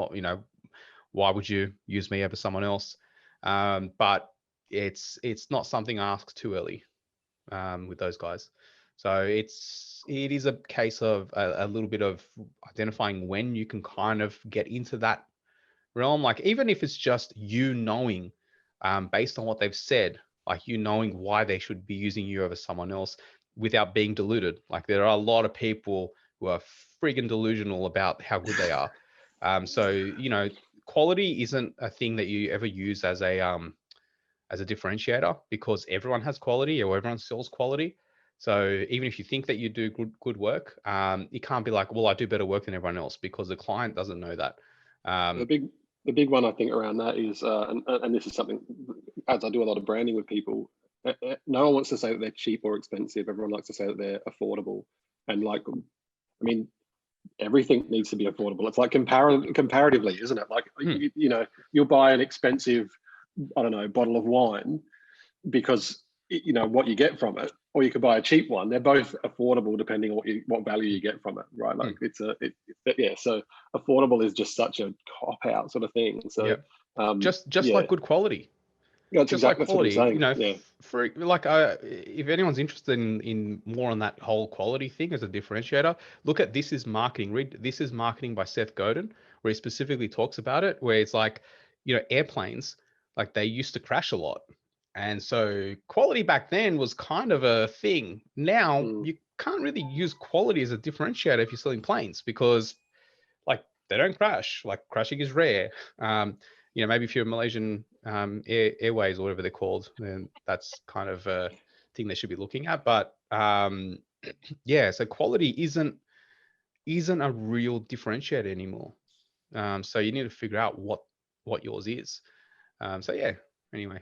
why would you use me over someone else? But it's not something I ask too early with those guys. So it is a case of a little bit of identifying when you can kind of get into that realm. Like even if it's just you knowing, based on what they've said, like you knowing why they should be using you over someone else without being deluded. Like there are a lot of people who are friggin' delusional about how good they are. So quality isn't a thing that you ever use as a differentiator, because everyone has quality or everyone sells quality. So even if you think that you do good work, you can't be like, well, I do better work than everyone else, because the client doesn't know that. The big one I think around that is, and this is something, as I do a lot of branding with people, no one wants to say that they're cheap or expensive. Everyone likes to say that they're affordable. And everything needs to be affordable. It's like comparatively, isn't it? Like, you'll buy an expensive, I don't know, bottle of wine because what you get from it, or you could buy a cheap one. They're both affordable depending on what value you get from it, right? Like so affordable is just such a cop out sort of thing. So just like good quality. That's just exactly like quality, what I'm saying. For like, if anyone's interested in more on that whole quality thing as a differentiator, look at This Is Marketing. Read This Is Marketing by Seth Godin, where he specifically talks about it, where it's like, airplanes, like they used to crash a lot. And so quality back then was kind of a thing. Now you can't really use quality as a differentiator if you're selling planes, because like they don't crash, like crashing is rare. Maybe if you're Malaysian Airways or whatever they're called, then that's kind of a thing they should be looking at. But so quality isn't a real differentiator anymore. So you need to figure out what yours is. Anyway.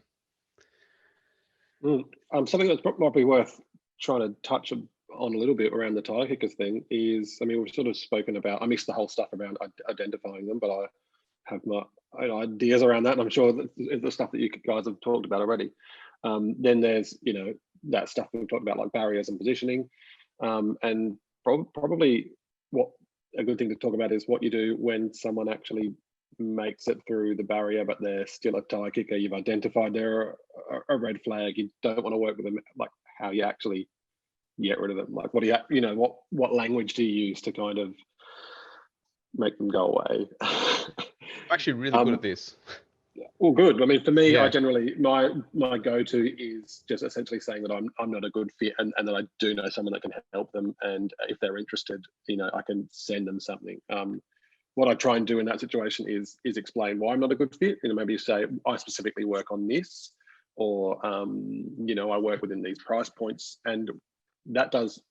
Something that's probably worth trying to touch on a little bit around the Tyre Kickers thing is, I mean, we've sort of spoken about, I missed the whole stuff around identifying them, but I have my own ideas around that, and I'm sure that the stuff that you guys have talked about already. Then there's, you know, that stuff we've talked about, like barriers and positioning, and probably what a good thing to talk about is what you do when someone actually makes it through the barrier, but they're still a Tyre kicker. You've identified they're a red flag. You don't want to work with them. Like, how you actually get rid of them. Like, what do you know, what language do you use to kind of make them go away? I'm actually really good at this. Well, good. I mean, for me, Yeah. I generally, my go-to is just essentially saying that I'm not a good fit, and that I do know someone that can help them, and if they're interested, you know, I can send them something. What I try and do in that situation is explain why I'm not a good fit. You know, maybe you say, I specifically work on this, or you know, I work within these price points, and that does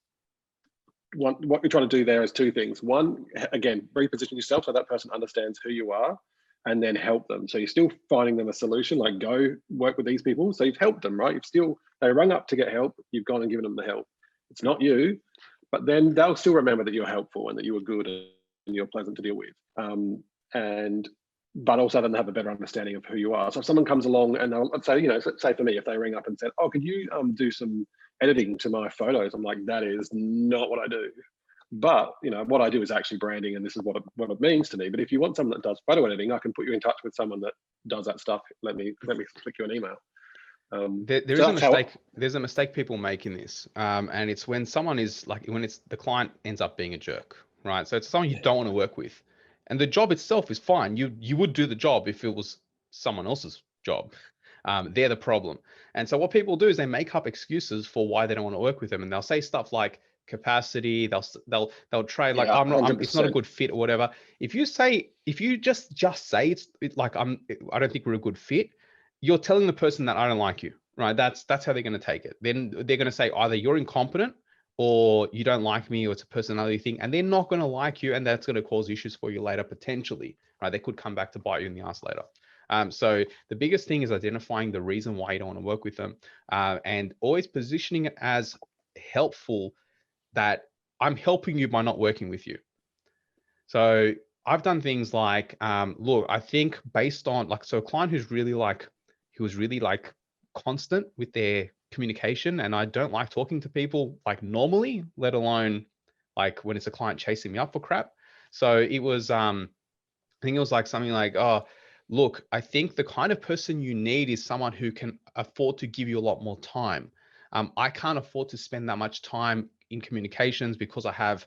what you're trying to do there is two things. One, again, reposition yourself so that person understands who you are, and then help them. So you're still finding them a solution, like go work with these people. So you've helped them, right? They rung up to get help. You've gone and given them the help. It's not you, but then they'll still remember that you're helpful and that you were good and you're pleasant to deal with. But also then have a better understanding of who you are. So if someone comes along and they'll say, you know, say for me, if they ring up and said, oh, could you do some editing to my photos? I'm like, that is not what I do. But, you know, what I do is actually branding, and this is what it means to me. But if you want someone that does photo editing, I can put you in touch with someone that does that stuff. Let me flick you an email. There's a mistake people make in this, and it's when someone is like, when it's the client ends up being a jerk, right? So it's someone you don't want to work with, and the job itself is fine. You would do the job if it was someone else's job. They're the problem. And so what people do is they make up excuses for why they don't want to work with them, and they'll say stuff like capacity. They'll try like, it's not a good fit or whatever. If you just say it's like, I don't think we're a good fit, you're telling the person that I don't like you, right? That's how they're going to take it. Then they're going to say either you're incompetent or you don't like me, or it's a personality thing, and they're not going to like you, and that's going to cause issues for you later potentially, right? They could come back to bite you in the ass later. So the biggest thing is identifying the reason why you don't want to work with them, and always positioning it as helpful, that I'm helping you by not working with you. So I've done things like, look, I think based on like, so a client who was really like constant with their communication, and I don't like talking to people like normally, let alone like when it's a client chasing me up for crap. So it was, I think it was like something like, oh, look, I think the kind of person you need is someone who can afford to give you a lot more time. I can't afford to spend that much time in communications because I have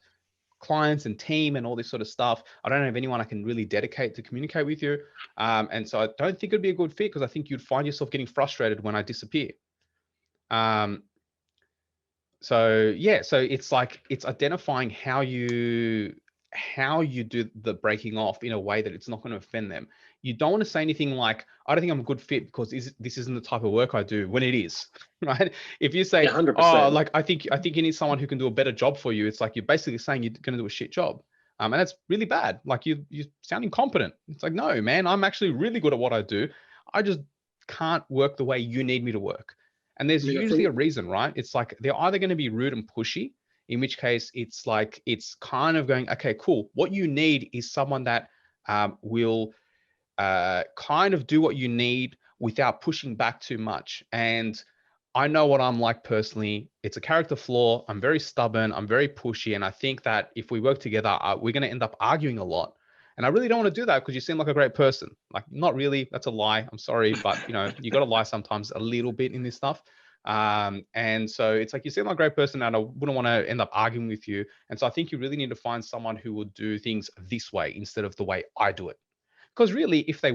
clients and team and all this sort of stuff. I don't have anyone I can really dedicate to communicate with you. And so I don't think it'd be a good fit, because I think you'd find yourself getting frustrated when I disappear. So it's like, it's identifying how you do the breaking off in a way that it's not going to offend them. You don't want to say anything like, I don't think I'm a good fit because this isn't the type of work I do, when it is, right? If you say, 100%. Oh, like, I think you need someone who can do a better job for you, it's like you're basically saying you're going to do a shit job. And that's really bad. Like, you sound incompetent. It's like, no, man, I'm actually really good at what I do. I just can't work the way you need me to work. And there's usually a reason, right? It's like, they're either going to be rude and pushy, in which case it's like, it's kind of going, okay, cool. What you need is someone that will kind of do what you need without pushing back too much. And I know what I'm like personally. It's a character flaw. I'm very stubborn. I'm very pushy. And I think that if we work together, we're going to end up arguing a lot. And I really don't want to do that, because you seem like a great person. Like, not really. That's a lie. I'm sorry. But, you know, you got to lie sometimes a little bit in this stuff. And so it's like, you seem like a great person, and I wouldn't want to end up arguing with you. And so I think you really need to find someone who will do things this way instead of the way I do it. Because really, if they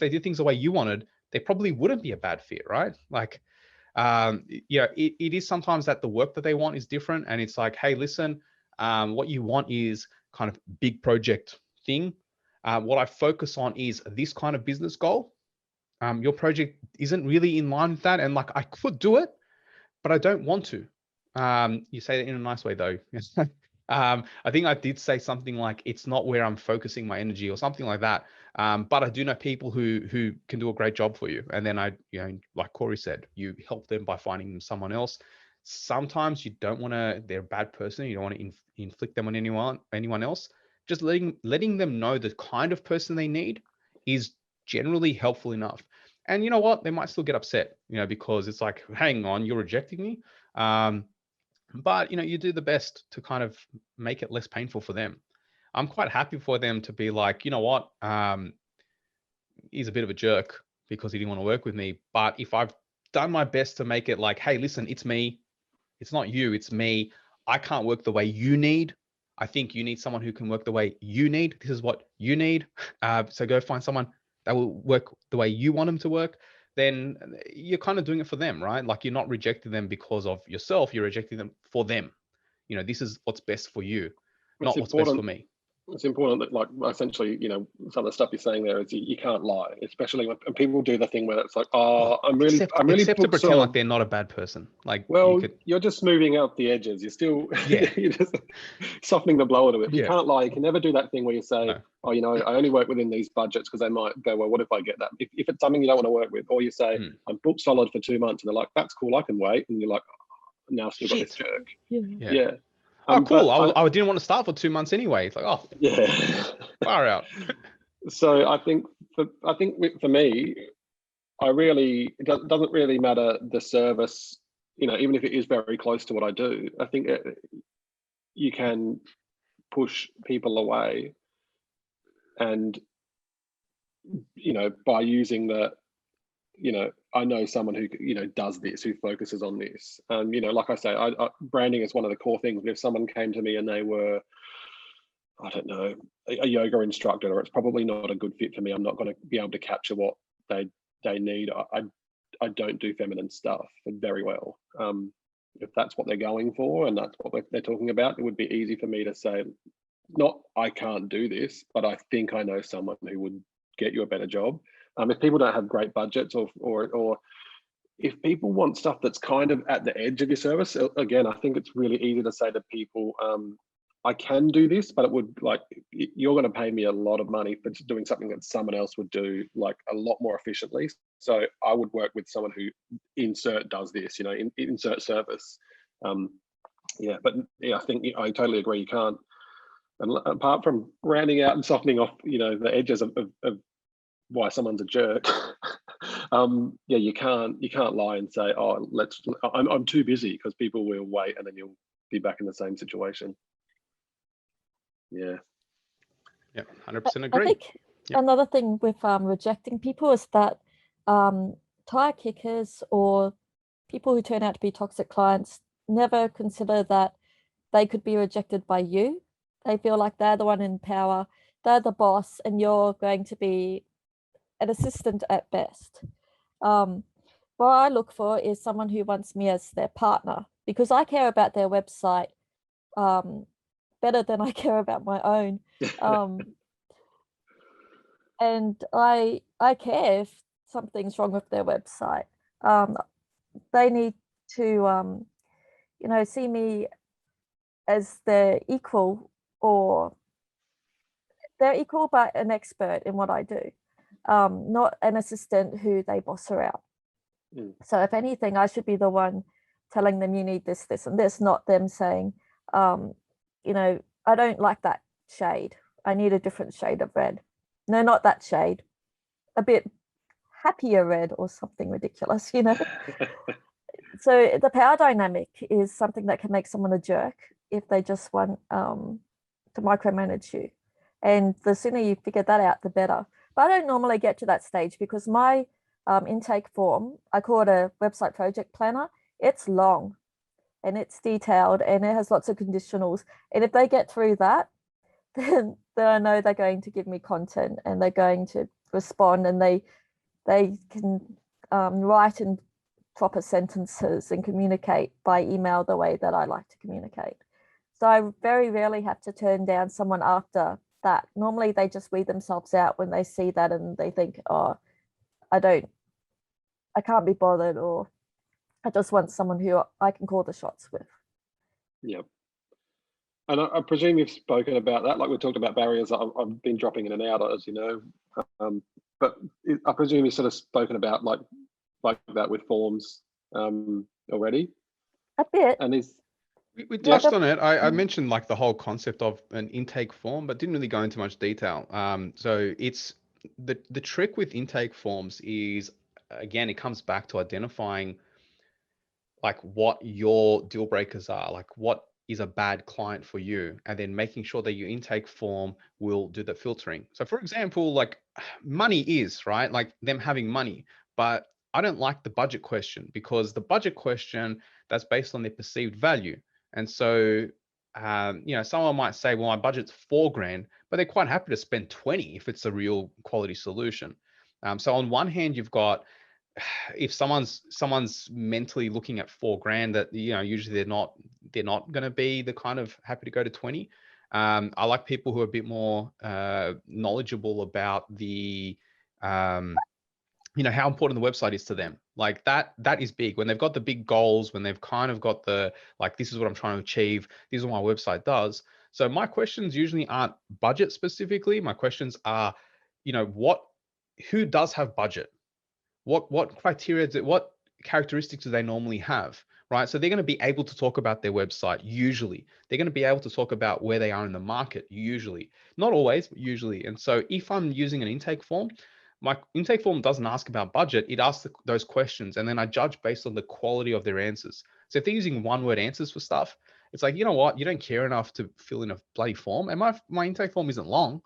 did things the way you wanted, they probably wouldn't be a bad fit, right? Like, it is sometimes that the work that they want is different. And it's like, hey, listen, what you want is kind of big project thing. What I focus on is this kind of business goal. Your project isn't really in line with that. And like, I could do it, but I don't want to. You say that in a nice way though. I think I did say something like, it's not where I'm focusing my energy or something like that. But I do know people who can do a great job for you. And then like Corey said, you help them by finding them someone else. Sometimes you don't want to, they're a bad person. You don't want to inflict them on anyone else. Just letting them know the kind of person they need is generally helpful enough. And you know what? They might still get upset, because it's like, hang on, you're rejecting me. But you do the best to kind of make it less painful for them. I'm quite happy for them to be like, you know what, he's a bit of a jerk because he didn't want to work with me. But if I've done my best to make it like, hey, listen, it's me, it's not you, it's me. I can't work the way you need. I think you need someone who can work the way you need. This is what you need. So go find someone that will work the way you want them to work. Then you're kind of doing it for them, right? Like, you're not rejecting them because of yourself. You're rejecting them for them. This is what's best for you, not what's best for me. It's important that, like, essentially, some of the stuff you're saying there is you can't lie, especially when people do the thing where it's like, I'm really except to pretend like they're not a bad person. Like, well, you're just smoothing out the edges. You're still, you're just softening the blow a little bit. You can't lie. You can never do that thing where you say, I only work within these budgets, because they might go, well, what if I get that? If it's something you don't want to work with, or you say, I'm booked solid for 2 months, and they're like, that's cool, I can wait, and you're like, now I've still got this jerk. Yeah. Oh, cool. I didn't want to start for 2 months anyway. It's like, oh, yeah, far out. So I think for me, it doesn't really matter the service, even if it is very close to what I do. I think you can push people away, and by using I know someone who does this, who focuses on this. Like I say, branding is one of the core things. But if someone came to me and they were, I don't know, a yoga instructor, or it's probably not a good fit for me, I'm not going to be able to capture what they need. I don't do feminine stuff very well. If that's what they're going for and that's what they're talking about, it would be easy for me to say, not I can't do this, but I think I know someone who would get you a better job. If people don't have great budgets, or if people want stuff that's kind of at the edge of your service, again, I think it's really easy to say to people, I can do this, but it would, like, you're going to pay me a lot of money for doing something that someone else would do, like, a lot more efficiently. So I would work with someone who does this, insert service. But I think I totally agree. You can't, and apart from rounding out and softening off, the edges of why someone's a jerk. You can't lie and say, I'm too busy, because people will wait, and then you'll be back in the same situation. Yeah, 100% agree. I think another thing with rejecting people is that tire kickers or people who turn out to be toxic clients never consider that they could be rejected by you. They feel like they're the one in power, they're the boss, and you're going to be an assistant at best. What I look for is someone who wants me as their partner, because I care about their website better than I care about my own. And I care if something's wrong with their website. They need to see me as their equal, or they're equal but an expert in what I do. Not an assistant who they boss around. So if anything, I should be the one telling them, you need this, this, and this, not them saying, I don't like that shade. I need a different shade of red. No, not that shade. A bit happier red, or something ridiculous, So the power dynamic is something that can make someone a jerk if they just want to micromanage you. And the sooner you figure that out, the better. But I don't normally get to that stage, because my intake form, I call it a website project planner. It's long and it's detailed and it has lots of conditionals. And if they get through that, then I know they're going to give me content and they're going to respond, and they can write in proper sentences and communicate by email the way that I like to communicate. So I very rarely have to turn down someone after that. Normally they just weed themselves out when they see that and they think, oh, I can't be bothered, or I just want someone who I can call the shots with. Yep. And I presume you've spoken about that, like we talked about barriers. I've been dropping in and out, as you know, but I presume you've sort of spoken about like that with forms already. A bit. And We Yeah. touched on it. I mentioned like the whole concept of an intake form, but didn't really go into much detail. So it's the trick with intake forms is, again, it comes back to identifying like what your deal breakers are, like what is a bad client for you, and then making sure that your intake form will do the filtering. So for example, like money is, right? Like them having money, but I don't like the budget question, because the budget question, that's based on their perceived value. And so, someone might say, well, my budget's $4,000, but they're quite happy to spend 20 if it's a real quality solution. So on one hand, you've got, if someone's mentally looking at $4,000, that usually they're not going to be the kind of happy to go to 20. I like people who are a bit more knowledgeable about the how important the website is to them. Like that is big. When they've got the big goals, when they've kind of got the, like, this is what I'm trying to achieve, this is what my website does. So my questions usually aren't budget specifically. My questions are, who does have budget? What criteria, what characteristics do they normally have, right? So they're going to be able to talk about their website. Usually they're going to be able to talk about where they are in the market, usually, not always, but usually. And so if I'm using an intake form, my intake form doesn't ask about budget. It asks those questions, and then I judge based on the quality of their answers. So if they're using one-word answers for stuff, it's like, you know what, you don't care enough to fill in a bloody form. And my intake form isn't long.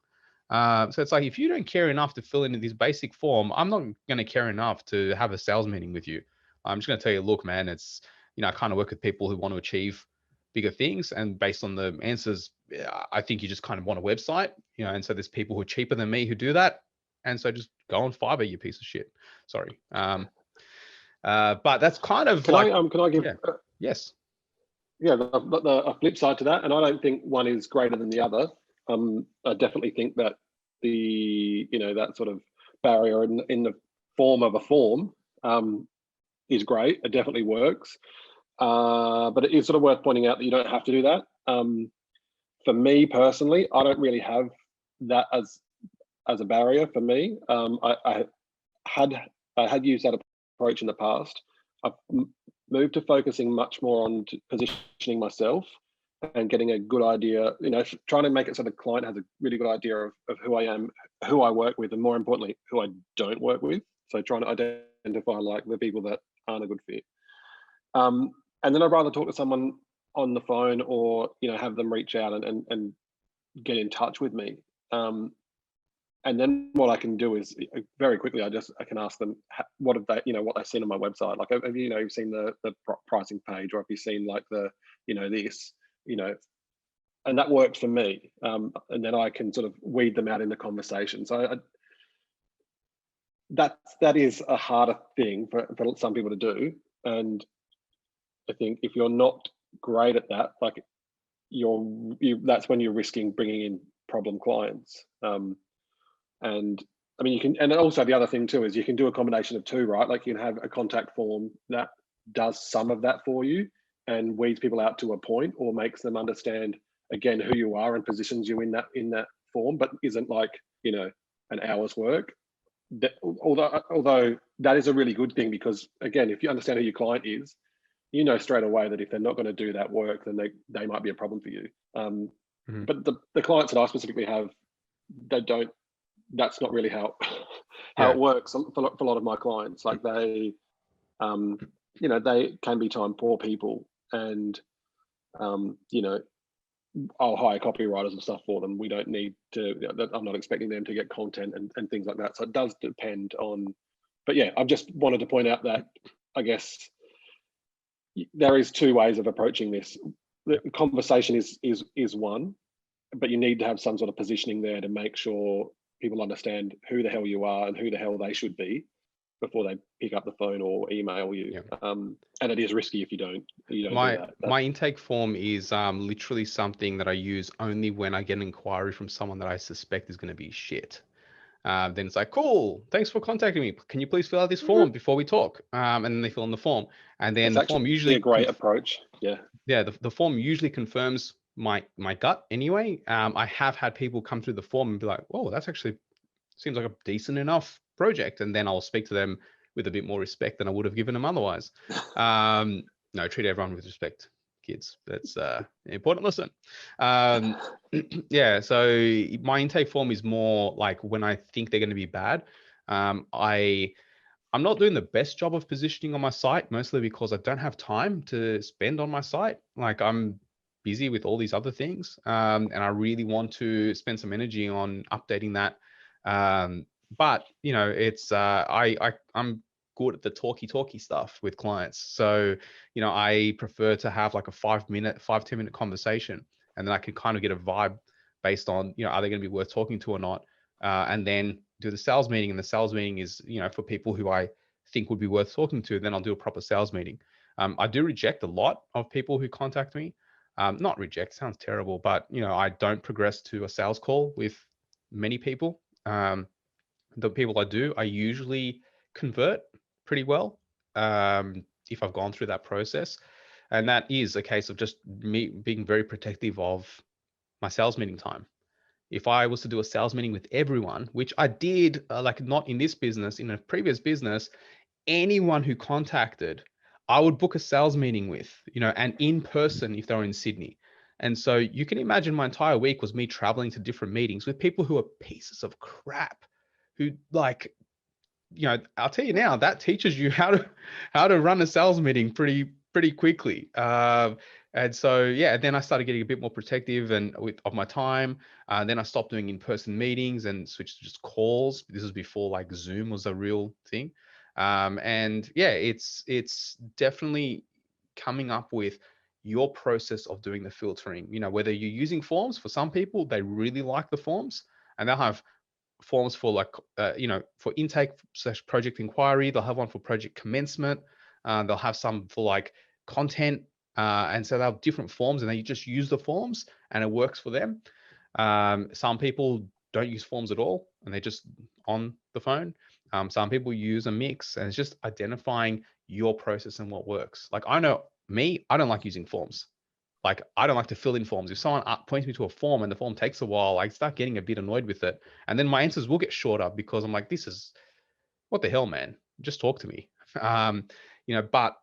So it's like, if you don't care enough to fill in this basic form, I'm not going to care enough to have a sales meeting with you. I'm just going to tell you, look, man, it's, I kind of work with people who want to achieve bigger things. And based on the answers, I think you just kind of want a website, and so there's people who are cheaper than me who do that. And so just go on Fiverr, you piece of shit. Sorry. But that's kind of can I give, yes. Yeah, the flip side to that, and I don't think one is greater than the other. I definitely think that that sort of barrier in the form of a form is great. It definitely works, but it is sort of worth pointing out that you don't have to do that. For me personally, I don't really have that as a barrier for me. I had used that approach in the past. I've moved to focusing much more on positioning myself and getting a good idea, trying to make it so the client has a really good idea of who I am, who I work with, and more importantly, who I don't work with. So trying to identify like the people that aren't a good fit. And then I'd rather talk to someone on the phone, or have them reach out and get in touch with me. And then what I can do is very quickly, I can ask them what have they, what they've seen on my website. Like, have you've seen the pricing page, or have you seen like the, this, and that works for me. And then I can sort of weed them out in the conversation. So that is a harder thing for some people to do. And I think if you're not great at that, like that's when you're risking bringing in problem clients. And I mean, you can, and also the other thing too is you can do a combination of two, right? Like you can have a contact form that does some of that for you and weeds people out to a point, or makes them understand again who you are and positions you in that form, but isn't like an hour's work. Although that is a really good thing, because again, if you understand who your client is, straight away that if they're not going to do that work, then they might be a problem for you. But the clients that I specifically have, they don't. That's not really how it works for a lot of my clients. Like they can be time poor people, and I'll hire copywriters and stuff for them. We don't need to. I'm not expecting them to get content and things like that. So it does depend on. But yeah, I've just wanted to point out that I guess there is two ways of approaching this. The conversation is one, but you need to have some sort of positioning there to make sure people understand who the hell you are and who the hell they should be before they pick up the phone or email you. And it is risky if you don't do that. My intake form is literally something that I use only when I get an inquiry from someone that I suspect is going to be shit. Then it's like, cool, thanks for contacting me. Can you please fill out this form before we talk? And then they fill in the form. And then the form usually a great approach. Yeah. Yeah, the form usually confirms my gut anyway. I have had people come through the form and be like, "Oh, that's actually seems like a decent enough project," and then I'll speak to them with a bit more respect than I would have given them otherwise. No, treat everyone with respect, kids. That's an important lesson. Yeah, so my intake form is more like when I think they're going to be bad. I'm not doing the best job of positioning on my site, mostly because I don't have time to spend on my site. Like I'm busy with all these other things, and I really want to spend some energy on updating that. But you know, it's I'm good at the talky stuff with clients. So you know, I prefer to have like a 5-10 minute conversation, and then I can kind of get a vibe based on, you know, are they going to be worth talking to or not, and then do the sales meeting. And the sales meeting is, you know, for people who I think would be worth talking to. Then I'll do a proper sales meeting. I do reject a lot of people who contact me. Not reject sounds terrible, but you know, I don't progress to a sales call with many people. The people I do, I usually convert pretty well, if I've gone through that process. And that is a case of just me being very protective of my sales meeting time. If I was to do a sales meeting with everyone, which I did, like not in this business, in a previous business, anyone who contacted, I would book a sales meeting with, you know, and in person if they're in Sydney. And so you can imagine my entire week was me traveling to different meetings with people who are pieces of crap, who like, you know, I'll tell you now, that teaches you how to run a sales meeting pretty quickly. And so yeah, then I started getting a bit more protective and of my time. Then I stopped doing in-person meetings and switched to just calls. This was before like Zoom was a real thing. And yeah, it's definitely coming up with your process of doing the filtering. You know, whether you're using forms, for some people, they really like the forms and they'll have forms for like, you know, for intake / project inquiry. They'll have one for project commencement. They'll have some for like content. And so they'll have different forms and they just use the forms and it works for them. Some people don't use forms at all and they're just on the phone. Some people use a mix, and it's just identifying your process and what works. Like I know me, I don't like using forms. Like I don't like to fill in forms. If someone points me to a form and the form takes a while, I start getting a bit annoyed with it. And then my answers will get shorter because I'm like, this is, what the hell, man? Just talk to me. You know, but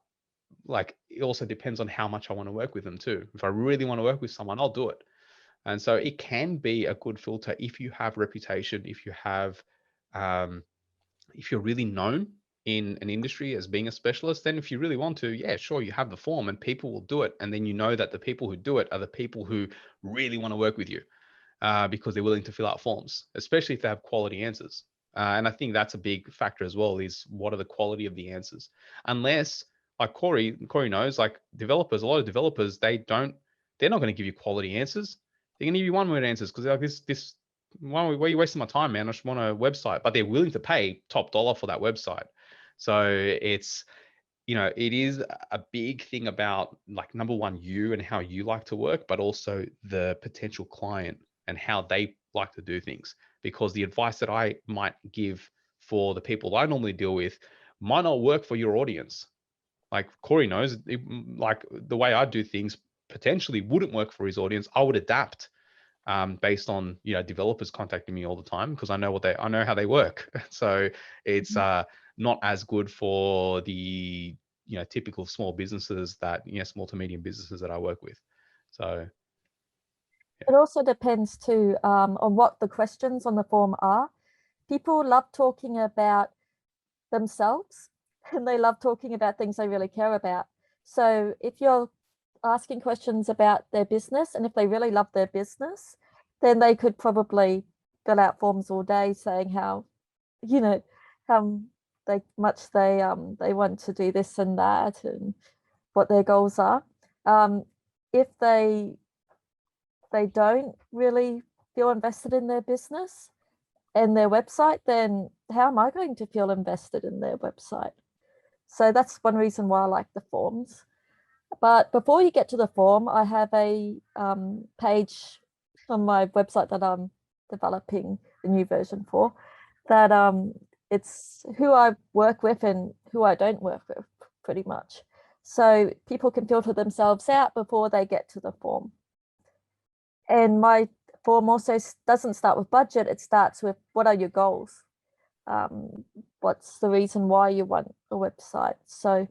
like it also depends on how much I want to work with them too. If I really want to work with someone, I'll do it. And so it can be a good filter if you have reputation, if you have, if you're really known in an industry as being a specialist. Then if you really want to, yeah, sure, you have the form and people will do it. And then you know that the people who do it are the people who really want to work with you, because they're willing to fill out forms, especially if they have quality answers. And I think that's a big factor as well, is what are the quality of the answers? Unless, like Corey knows, like developers, a lot of developers, they're not going to give you quality answers. They're going to give you one-word answers because they're like, why are you wasting my time, man? I just want a website. But they're willing to pay top dollar for that website. So it's, you know, it is a big thing about, like, number one, you and how you like to work, but also the potential client and how they like to do things. Because the advice that I might give for the people I normally deal with might not work for your audience. Like Corey knows, like the way I do things potentially wouldn't work for his audience. I would adapt based on, you know, developers contacting me all the time because I know how they work. So it's not as good for the, you know, typical small businesses that, you know, small to medium businesses that I work with. So it also depends too on what the questions on the form are. People love talking about themselves and they love talking about things they really care about. So if you're asking questions about their business, and if they really love their business, then they could probably fill out forms all day saying how, you know, how much they want to do this and that and what their goals are. If they don't really feel invested in their business and their website, then how am I going to feel invested in their website? So that's one reason why I like the forms. But before you get to the form, I have a page on my website that I'm developing the new version for, that it's who I work with and who I don't work with, pretty much. So people can filter themselves out before they get to the form. And my form also doesn't start with budget. It starts with what are your goals? What's the reason why you want a website? So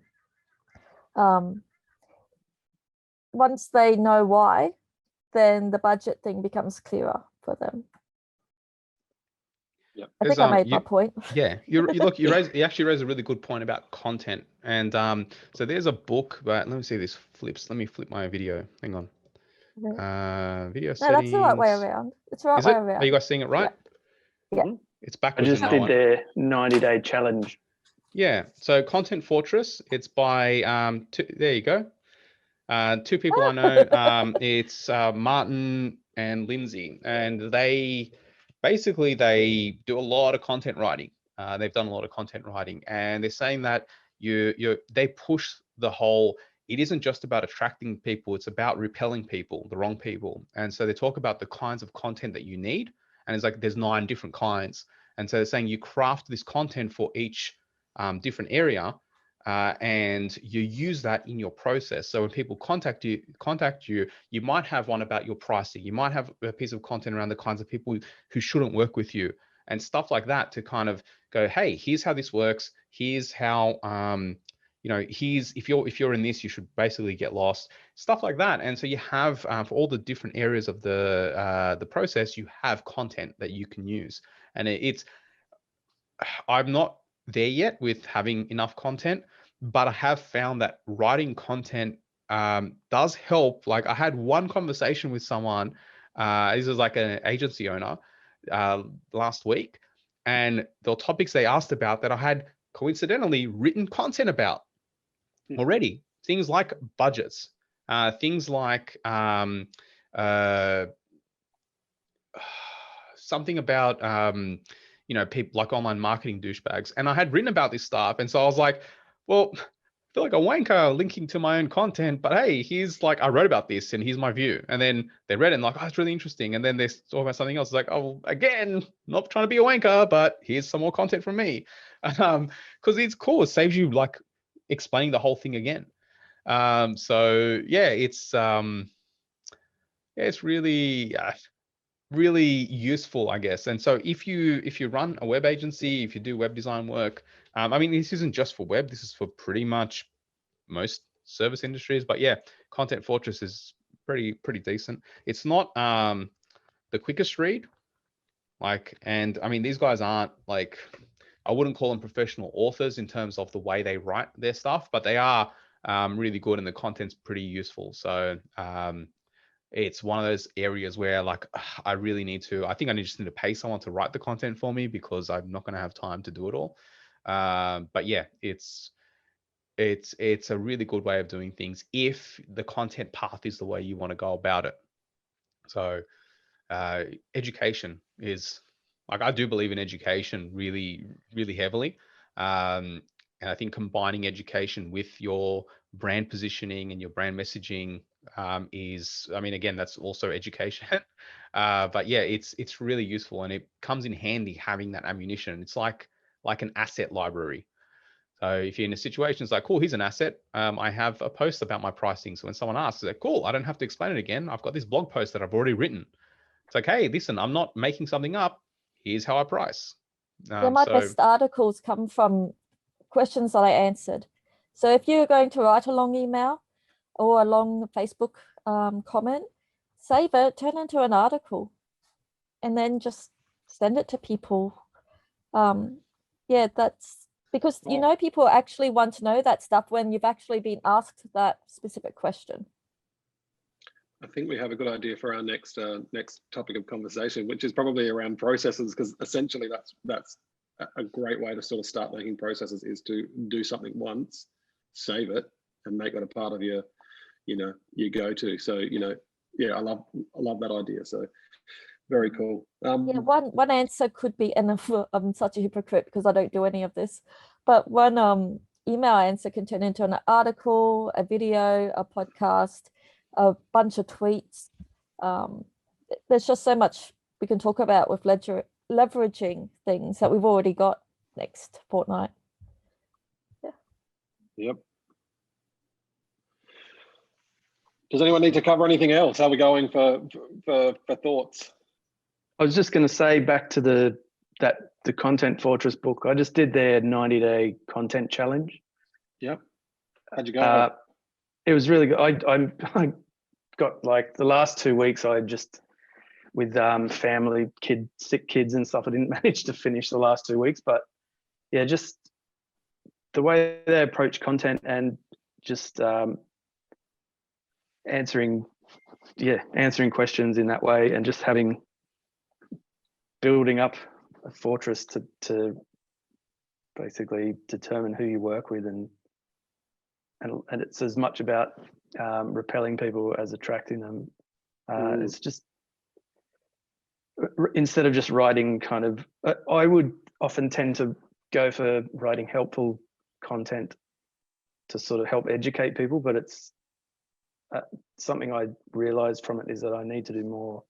once they know why, then the budget thing becomes clearer for them. Yeah. I think I made my You- point. Yeah, you actually raise a really good point about content. And so there's a book, but let me see this flips. Let me flip my video. Hang on. Video No, settings. that's the right way around. It's the right Is way it? around. Are you guys seeing it right? Yeah. Mhm. It's I backwards just in my did one. their 90-day challenge. Yeah. So Content Fortress. It's by there you go. Two people I know. It's Martin and Lindsay, and they do a lot of content writing. They've done a lot of content writing, and they're saying that they push the whole. It isn't just about attracting people; it's about repelling people, the wrong people. And so they talk about the kinds of content that you need, and it's like there's 9 different kinds. And so they're saying you craft this content for each different area. And you use that in your process. So when people contact you, you might have one about your pricing. You might have a piece of content around the kinds of people who shouldn't work with you and stuff like that to kind of go, hey, here's how this works. Here's how, here's if you're in this, you should basically get lost, stuff like that. And so you have for all the different areas of the process, you have content that you can use. And I'm not there yet with having enough content, but I have found that writing content does help. Like I had one conversation with someone, this was like an agency owner last week, and the topics they asked about that I had coincidentally written content about already. Things like budgets, things like something about people like online marketing douchebags, and I had written about this stuff, and so I was like, well, I feel like a wanker linking to my own content, but hey, here's like I wrote about this and here's my view. And then they read it and like, oh, it's really interesting. And then they talk about something else. It's like, oh, again, not trying to be a wanker, but here's some more content from me. Because it's cool. It saves you like explaining the whole thing again. So yeah, it's really really useful, I guess. And so if you run a web agency, if you do web design work, I mean, this isn't just for web, this is for pretty much most service industries, but yeah, Content Fortress is pretty decent. It's not the quickest read, and I mean, these guys aren't like, I wouldn't call them professional authors in terms of the way they write their stuff, but they are really good and the content's pretty useful. So it's one of those areas where like I think I just need to pay someone to write the content for me because I'm not going to have time to do it all. But yeah, it's a really good way of doing things if the content path is the way you want to go about it. So education is like, I do believe in education really, really heavily. And I think combining education with your brand positioning and your brand messaging is, I mean, again, that's also education. But yeah, it's really useful and it comes in handy having that ammunition. It's like an asset library. So if you're in a situation, it's like, cool, here's an asset. I have a post about my pricing. So when someone asks, it's like, cool, I don't have to explain it again. I've got this blog post that I've already written. It's like, hey, listen, I'm not making something up. Here's how I price. Yeah, my best articles come from questions that I answered. So if you're going to write a long email or a long Facebook comment, save it, turn it into an article, and then just send it to people. Yeah, that's because people actually want to know that stuff when you've actually been asked that specific question. I think we have a good idea for our next topic of conversation, which is probably around processes, because essentially that's a great way to sort of start making processes, is to do something once, save it, and make that a part of your go-to. So yeah, I love that idea. So very cool. Yeah, one answer could be, and I'm such a hypocrite because I don't do any of this, but one email answer can turn into an article, a video, a podcast, a bunch of tweets. There's just so much we can talk about with leveraging things that we've already got next fortnight. Yeah. Yep. Does anyone need to cover anything else? How are we going for thoughts? I was just going to say back to the Content Fortress book. I just did their 90-day content challenge. Yep. How'd you go? It was really good. I got like the last 2 weeks. I just with family, sick kids and stuff. I didn't manage to finish the last 2 weeks, but yeah, just the way they approach content and just answering questions in that way, and just building up a fortress to basically determine who you work with, and it's as much about repelling people as attracting them. It's just instead of just writing kind of, I would often tend to go for writing helpful content to sort of help educate people, but it's something I realized from it is that I need to do more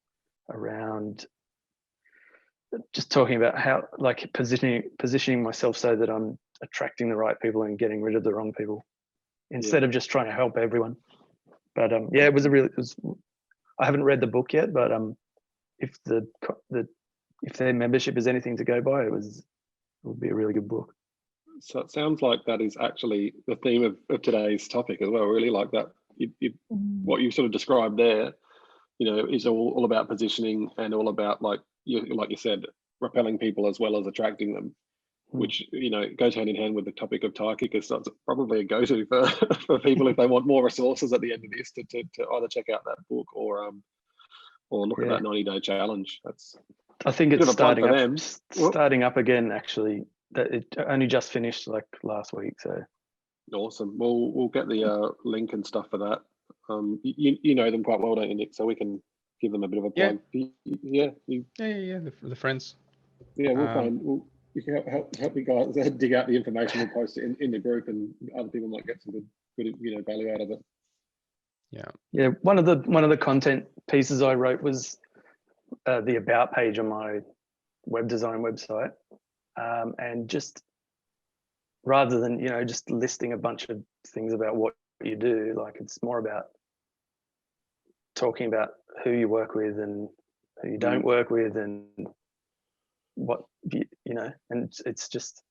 around just talking about how, like, positioning myself so that I'm attracting the right people and getting rid of the wrong people, instead of just trying to help everyone. But yeah, it was I haven't read the book yet, but if their membership is anything to go by, it would be a really good book. So it sounds like that is actually the theme of today's topic as well. Really like that. What you sort of described there, is all about positioning, and all about, like you said, repelling people as well as attracting them, which goes hand in hand with the topic of Tyre Kickers. So it's probably a go-to for people if they want more resources at the end of this to either check out that book or look at that 90-day challenge. I think it's starting up again, actually. That it only just finished like last week. So awesome. We'll get the link and stuff for that. You know them quite well, don't you, Nick? So we can give them a bit of a plug. Yeah. The friends. Yeah, we'll find. You can help you guys dig out the information. We'll post it in the group, and other people might get some good value out of it. Yeah. One of the content pieces I wrote was the about page on my web design website, and just rather than just listing a bunch of things about what you do, like, it's more about talking about who you work with and who you don't work with, and what and it's just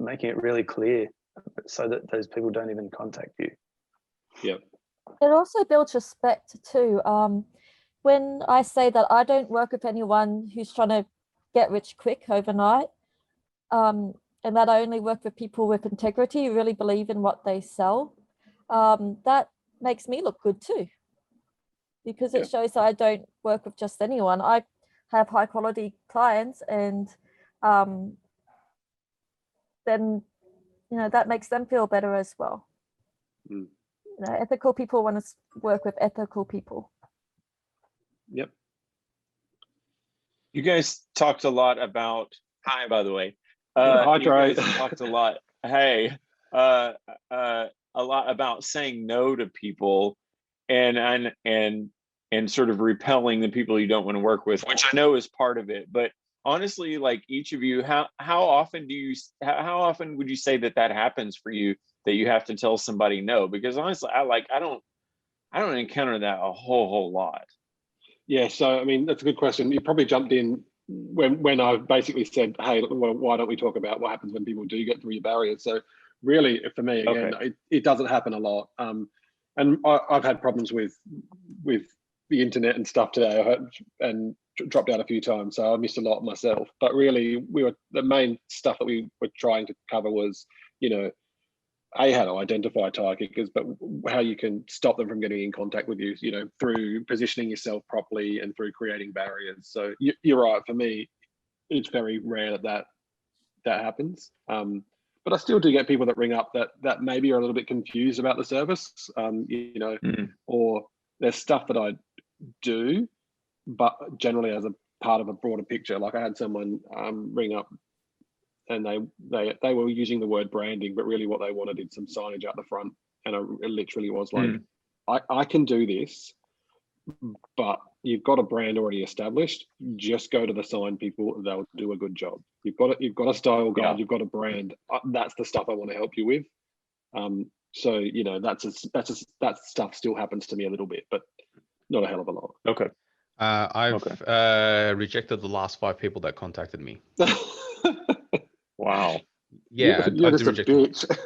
making it really clear so that those people don't even contact you. Yep. It also builds respect too. When I say that I don't work with anyone who's trying to get rich quick overnight, and that I only work with people with integrity, who really believe in what they sell, that makes me look good too, because it shows that I don't work with just anyone. I have high quality clients, and then that makes them feel better as well. Ethical people want to work with ethical people. Yep. You guys talked a lot about, hi, by the way. Hi, you Trey. guys talked a lot. Hey, a lot about saying no to people and sort of repelling the people you don't want to work with, which I know is part of it. But honestly, like, each of you, how often would you say that happens for you, that you have to tell somebody no? Because honestly, I don't encounter that a whole lot. Yeah, so I mean, that's a good question. You probably jumped in when I basically said, hey, why don't we talk about what happens when people do get through your barriers? So really, for me, again, it doesn't happen a lot. And I've had problems with the internet and stuff today, and dropped out a few times, so I missed a lot myself. But really, the main stuff that we were trying to cover was, how to identify Tyre Kickers, but how you can stop them from getting in contact with you, through positioning yourself properly and through creating barriers. So you're right. For me, it's very rare that happens. But I still do get people that ring up that maybe are a little bit confused about the service, or there's stuff that I do, but generally as a part of a broader picture. Like, I had someone ring up, and they were using the word branding, but really what they wanted is some signage out the front. And it literally was like, I can do this, but you've got a brand already established. Just go to the sign people; they'll do a good job. You've got a style guide. You've got a brand. That's the stuff I want to help you with. So, you know, that stuff still happens to me a little bit, but not a hell of a lot. Okay. I've rejected the last 5 people that contacted me. Wow. Yeah, You're I just do a reject them. bitch.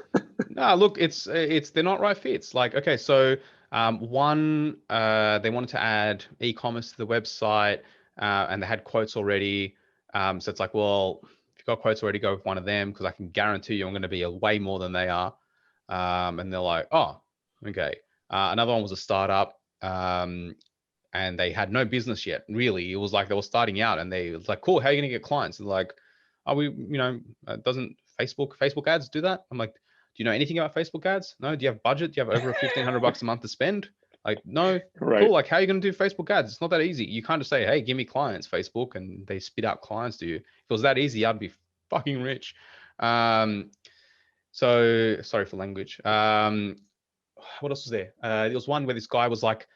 No, look, it's they're not right fits. Like, okay, so one, they wanted to add e-commerce to the website, and they had quotes already. So it's like, well, if you've got quotes already, go with one of them because I can guarantee you I'm going to be way more than they are. And they're like, oh, okay. Another one was a startup, and they had no business yet. Really, it was like they were starting out, and it was like, cool, how are you going to get clients? And like, are we, doesn't Facebook ads do that? I'm like, do you know anything about Facebook ads? No. Do you have budget? Do you have over $1,500 a month to spend? Like, no. Right. Cool. Like, how are you going to do Facebook ads? It's not that easy. You can't just say, hey, give me clients, Facebook, and they spit out clients to you. If it was that easy, I'd be fucking rich. So sorry for language. What else was there? There was one where this guy was like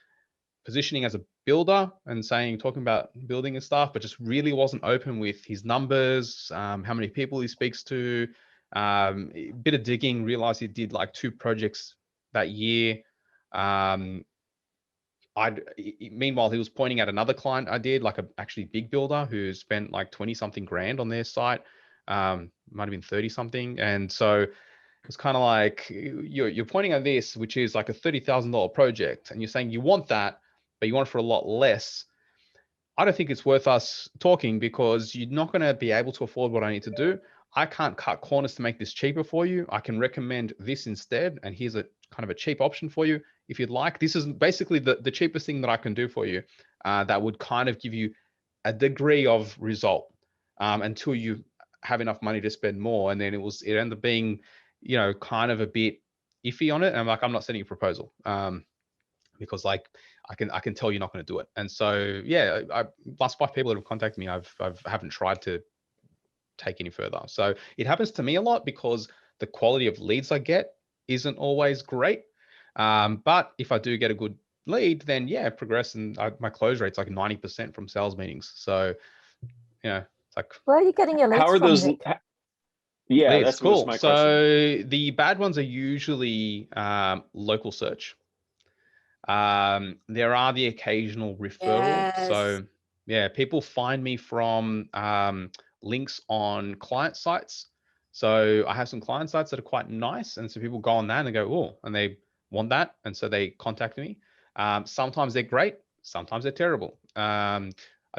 positioning as a builder and talking about building and stuff, but just really wasn't open with his numbers, how many people he speaks to. A bit of digging, realized he did like 2 projects that year. Meanwhile, he was pointing at another client I did, like a actually big builder who spent like 20 something grand on their site. Might have been 30 something. And so it's kind of like you're pointing at this, which is like a $30,000 project, and you're saying you want that, but you want it for a lot less. I don't think it's worth us talking because you're not going to be able to afford what I need to do. I can't cut corners to make this cheaper for you. I can recommend this instead, and here's a kind of a cheap option for you if you'd like. This is basically the cheapest thing that I can do for you that would kind of give you a degree of result until you have enough money to spend more. And then it ended up being, kind of a bit iffy on it. And I'm like, I'm not sending a proposal because like I can tell you're not going to do it. And so yeah, last 5 people that have contacted me, I haven't tried to take any further. So it happens to me a lot because the quality of leads I get isn't always great. But if I do get a good lead, then yeah, progress, and my close rate's like 90% from sales meetings. So it's like, Where are you getting your leads How are from, those? Nick? Yeah, leads. that's Cool. my So question. the bad ones are usually local search. There are the occasional referral. Yes. So yeah, people find me from links on client sites. So I have some client sites that are quite nice, and so people go on that and they go, oh, and they want that, and so they contact me. Sometimes they're great, sometimes they're terrible. I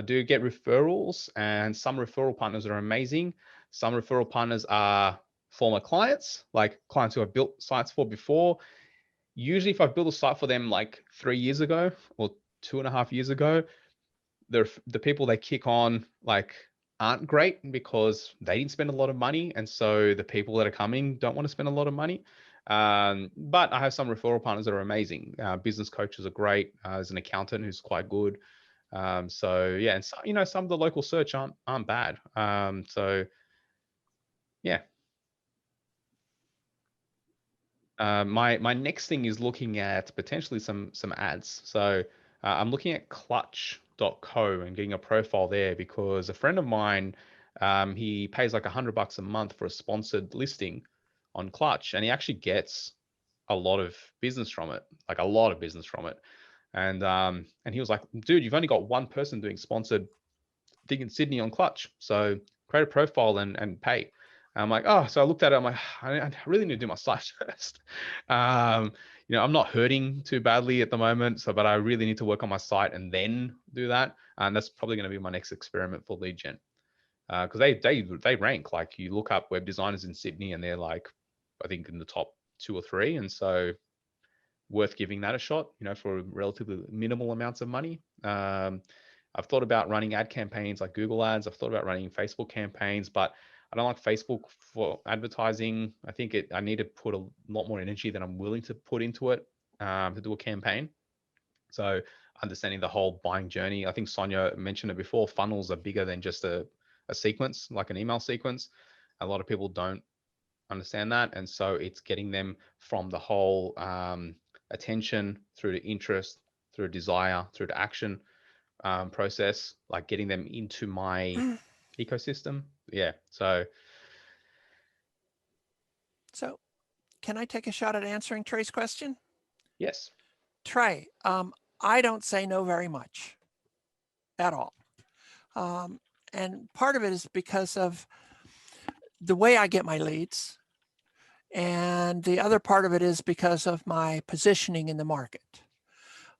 do get referrals, and some referral partners are amazing. Some referral partners are former clients, like clients who I've built sites for before. Usually if I built a site for them like 3 years ago or 2.5 years ago, the people they kick on like aren't great because they didn't spend a lot of money. And so the people that are coming don't want to spend a lot of money. But I have some referral partners that are amazing. Business coaches are great. There's an accountant who's quite good. So yeah, and so, some of the local search aren't bad. So yeah. My next thing is looking at potentially some ads. So I'm looking at clutch.co and getting a profile there because a friend of mine, he pays like $100 a month for a sponsored listing on Clutch, and he actually gets a lot of business from it, like a lot of business from it. And he was like, dude, you've only got one person doing sponsored thing in Sydney on Clutch, so create a profile and pay. I'm like, oh, so I looked at it. I'm like, I really need to do my site first. I'm not hurting too badly at the moment, but I really need to work on my site and then do that. And that's probably going to be my next experiment for lead gen, because they rank. Like you look up web designers in Sydney, and they're like, I think in the top 2 or 3, and so worth giving that a shot. For relatively minimal amounts of money. I've thought about running ad campaigns like Google ads. I've thought about running Facebook campaigns, but I don't like Facebook for advertising. I think I need to put a lot more energy than I'm willing to put into it to do a campaign. So understanding the whole buying journey. I think Sonia mentioned it before. Funnels are bigger than just a sequence, like an email sequence. A lot of people don't understand that. And so it's getting them from the whole attention through to interest, through desire, through to action process, like getting them into my ecosystem. Yeah. So can I take a shot at answering Trey's question? Yes. Trey, I don't say no very much at all. And part of it is because of the way I get my leads. And the other part of it is because of my positioning in the market.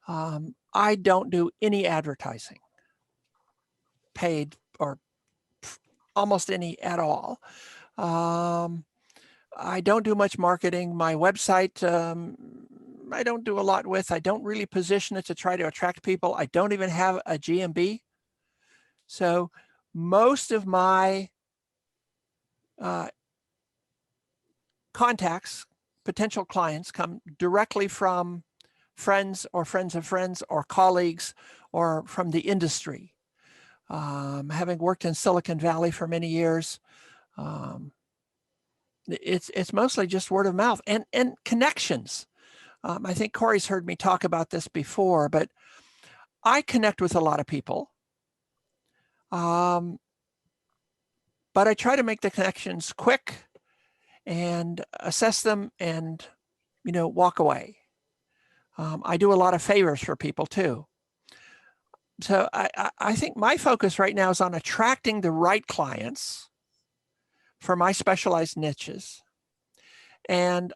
I don't do any advertising, paid or almost any at all. I don't do much marketing. My website, I don't do a lot with. I don't really position it to try to attract people. I don't even have a GMB. So most of my contacts, potential clients, come directly from friends or friends of friends or colleagues or from the industry. Having worked in Silicon Valley for many years, it's mostly just word of mouth and connections. I think Corey's heard me talk about this before, but I connect with a lot of people. But I try to make the connections quick and assess them and, walk away. I do a lot of favors for people too. So I think my focus right now is on attracting the right clients for my specialized niches. And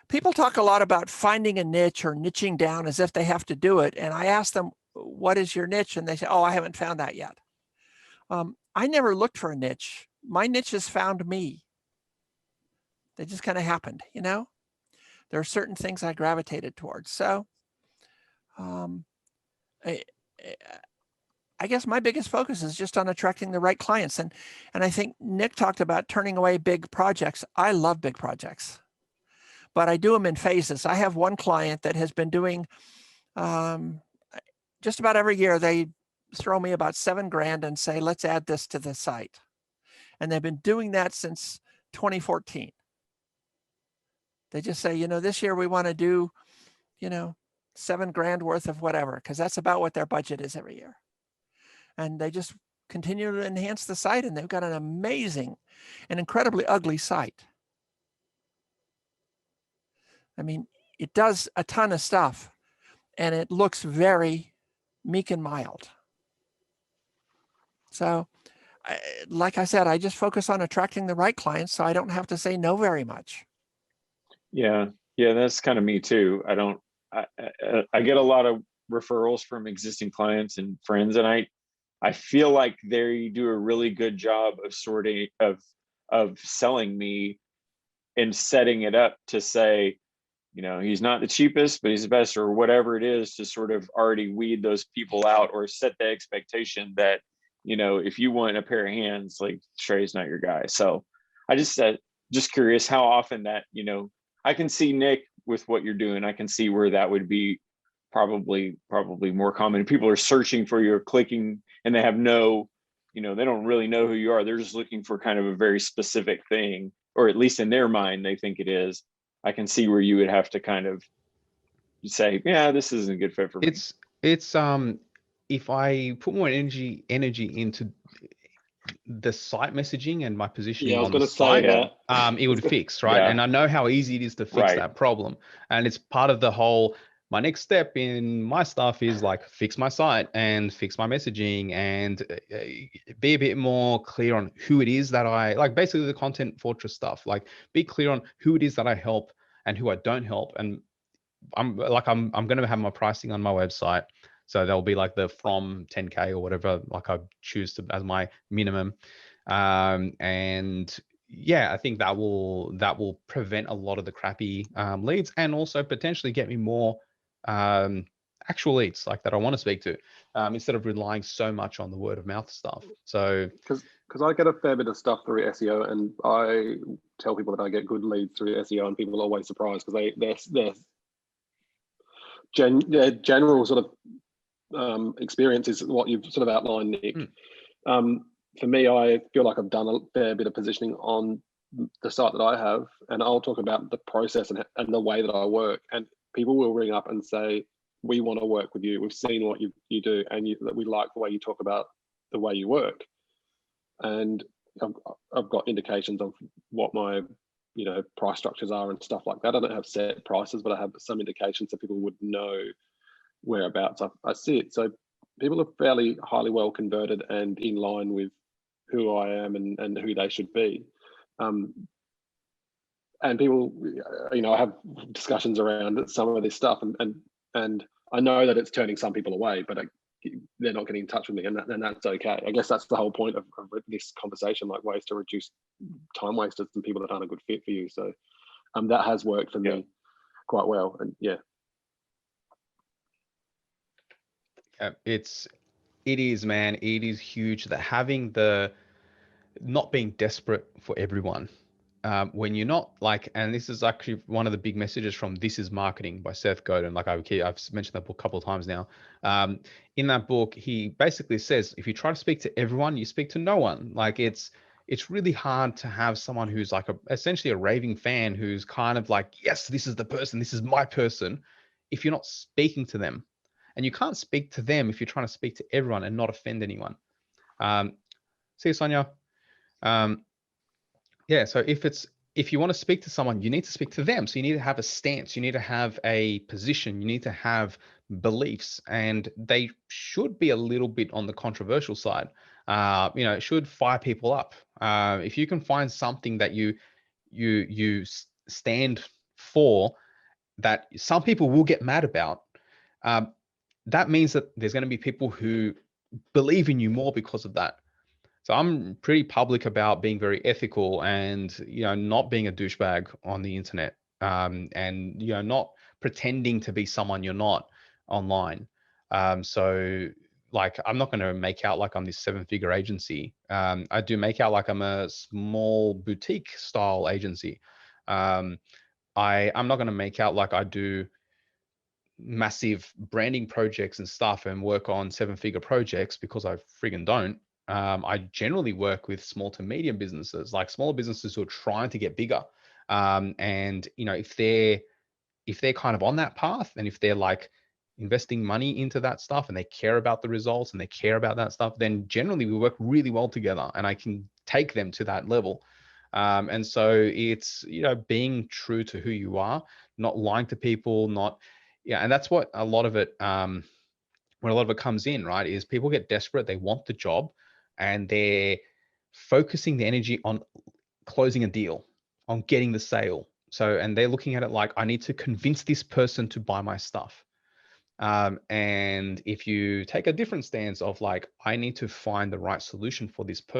people talk a lot about finding a niche or niching down as if they have to do it. And I ask them, what is your niche? And they say, oh, I haven't found that yet. I never looked for a niche. My niche has found me. They just kind of happened, There are certain things I gravitated towards. So I guess my biggest focus is just on attracting the right clients. And I think Nick talked about turning away big projects. I love big projects, but I do them in phases. I have one client that has been doing just about every year. They throw me about $7,000 and say, let's add this to the site. And they've been doing that since 2014. They just say, this year we want to do, $7,000 worth of whatever, because that's about what their budget is every year. And they just continue to enhance the site, and they've got an amazing and incredibly ugly site. I mean, it does a ton of stuff, and it looks very meek and mild. So, like I said, I just focus on attracting the right clients so I don't have to say no very much. Yeah, that's kind of me too. I get a lot of referrals from existing clients and friends, and I feel like they do a really good job of sorting of selling me and setting it up to say, he's not the cheapest, but he's the best, or whatever it is, to sort of already weed those people out or set the expectation that, if you want a pair of hands, like Trey's not your guy. So I just curious how often that, I can see, Nick, with what you're doing, I can see where that would be probably more common. People are searching for you or clicking, and they have they don't really know who you are. They're just looking for kind of a very specific thing, or at least in their mind, they think it is. I can see where you would have to kind of say, yeah, this isn't a good fit for me. It's if I put more energy into the site messaging and my positioning on the site, it would fix, right? Yeah. And I know how easy it is to fix that problem. And it's part of the whole, my next step in my stuff is like fix my site and fix my messaging and be a bit more clear on who it is that I like, basically the content fortress stuff, like be clear on who it is that I help and who I don't help. And I'm going to have my pricing on my website. So there'll be like the from 10K or whatever, like I choose to as my minimum. And yeah, I think that will prevent a lot of the crappy leads, and also potentially get me more actual leads like that I want to speak to, instead of relying so much on the word of mouth stuff. So because I get a fair bit of stuff through SEO, and I tell people that I get good leads through SEO, and people are always surprised because their general sort of experience is what you've sort of outlined, Nick. For me, I feel like I've done a fair bit of positioning on the site that I have, and I'll talk about the process and the way that I work, and people will ring up and say, we want to work with you. We've seen what you do, and that we like the way you talk about the way you work. And I've got indications of what my price structures are and stuff like that. I don't have set prices, but I have some indications so people would know whereabouts I sit. So people are fairly highly well converted and in line with who I am and who they should be. And people, I have discussions around some of this stuff, and I know that it's turning some people away, but they're not getting in touch with me, and that's okay. I guess that's the whole point of this conversation, like ways to reduce time wasters and people that aren't a good fit for you. So that has worked for me quite well, and yeah. It is, man. It is huge that having not being desperate for everyone. When you're not and this is actually one of the big messages from This Is Marketing by Seth Godin. I've mentioned that book a couple of times now. In that book, he basically says, if you try to speak to everyone, you speak to no one. It's really hard to have someone who's essentially a raving fan who's kind of like, yes, this is the person, this is my person, if you're not speaking to them. And you can't speak to them if you're trying to speak to everyone and not offend anyone. See you, Sonia. So if you want to speak to someone, you need to speak to them. So you need to have a stance, you need to have a position, you need to have beliefs, and they should be a little bit on the controversial side. It should fire people up. If you can find something that you stand for that some people will get mad about, that means that there's going to be people who believe in you more because of that. So I'm pretty public about being very ethical and, not being a douchebag on the internet, and, not pretending to be someone you're not online. So I'm not going to make out like I'm this 7-figure agency. I do make out like I'm a small boutique style agency. I'm not going to make out like I do massive branding projects and stuff and work on 7-figure projects, because I friggin' don't. I generally work with small to medium businesses, like smaller businesses who are trying to get bigger. And if they're kind of on that path, and if they're investing money into that stuff and they care about the results and they care about that stuff, then generally we work really well together and I can take them to that level. And so it's, being true to who you are, not lying to people, and that's what a lot of it, when a lot of it comes in, right, is people get desperate, they want the job, and they're focusing the energy on closing a deal, on getting the sale. So, and they're looking at it like, I need to convince this person to buy my stuff. And if you take a different stance of I need to find the right solution for this person,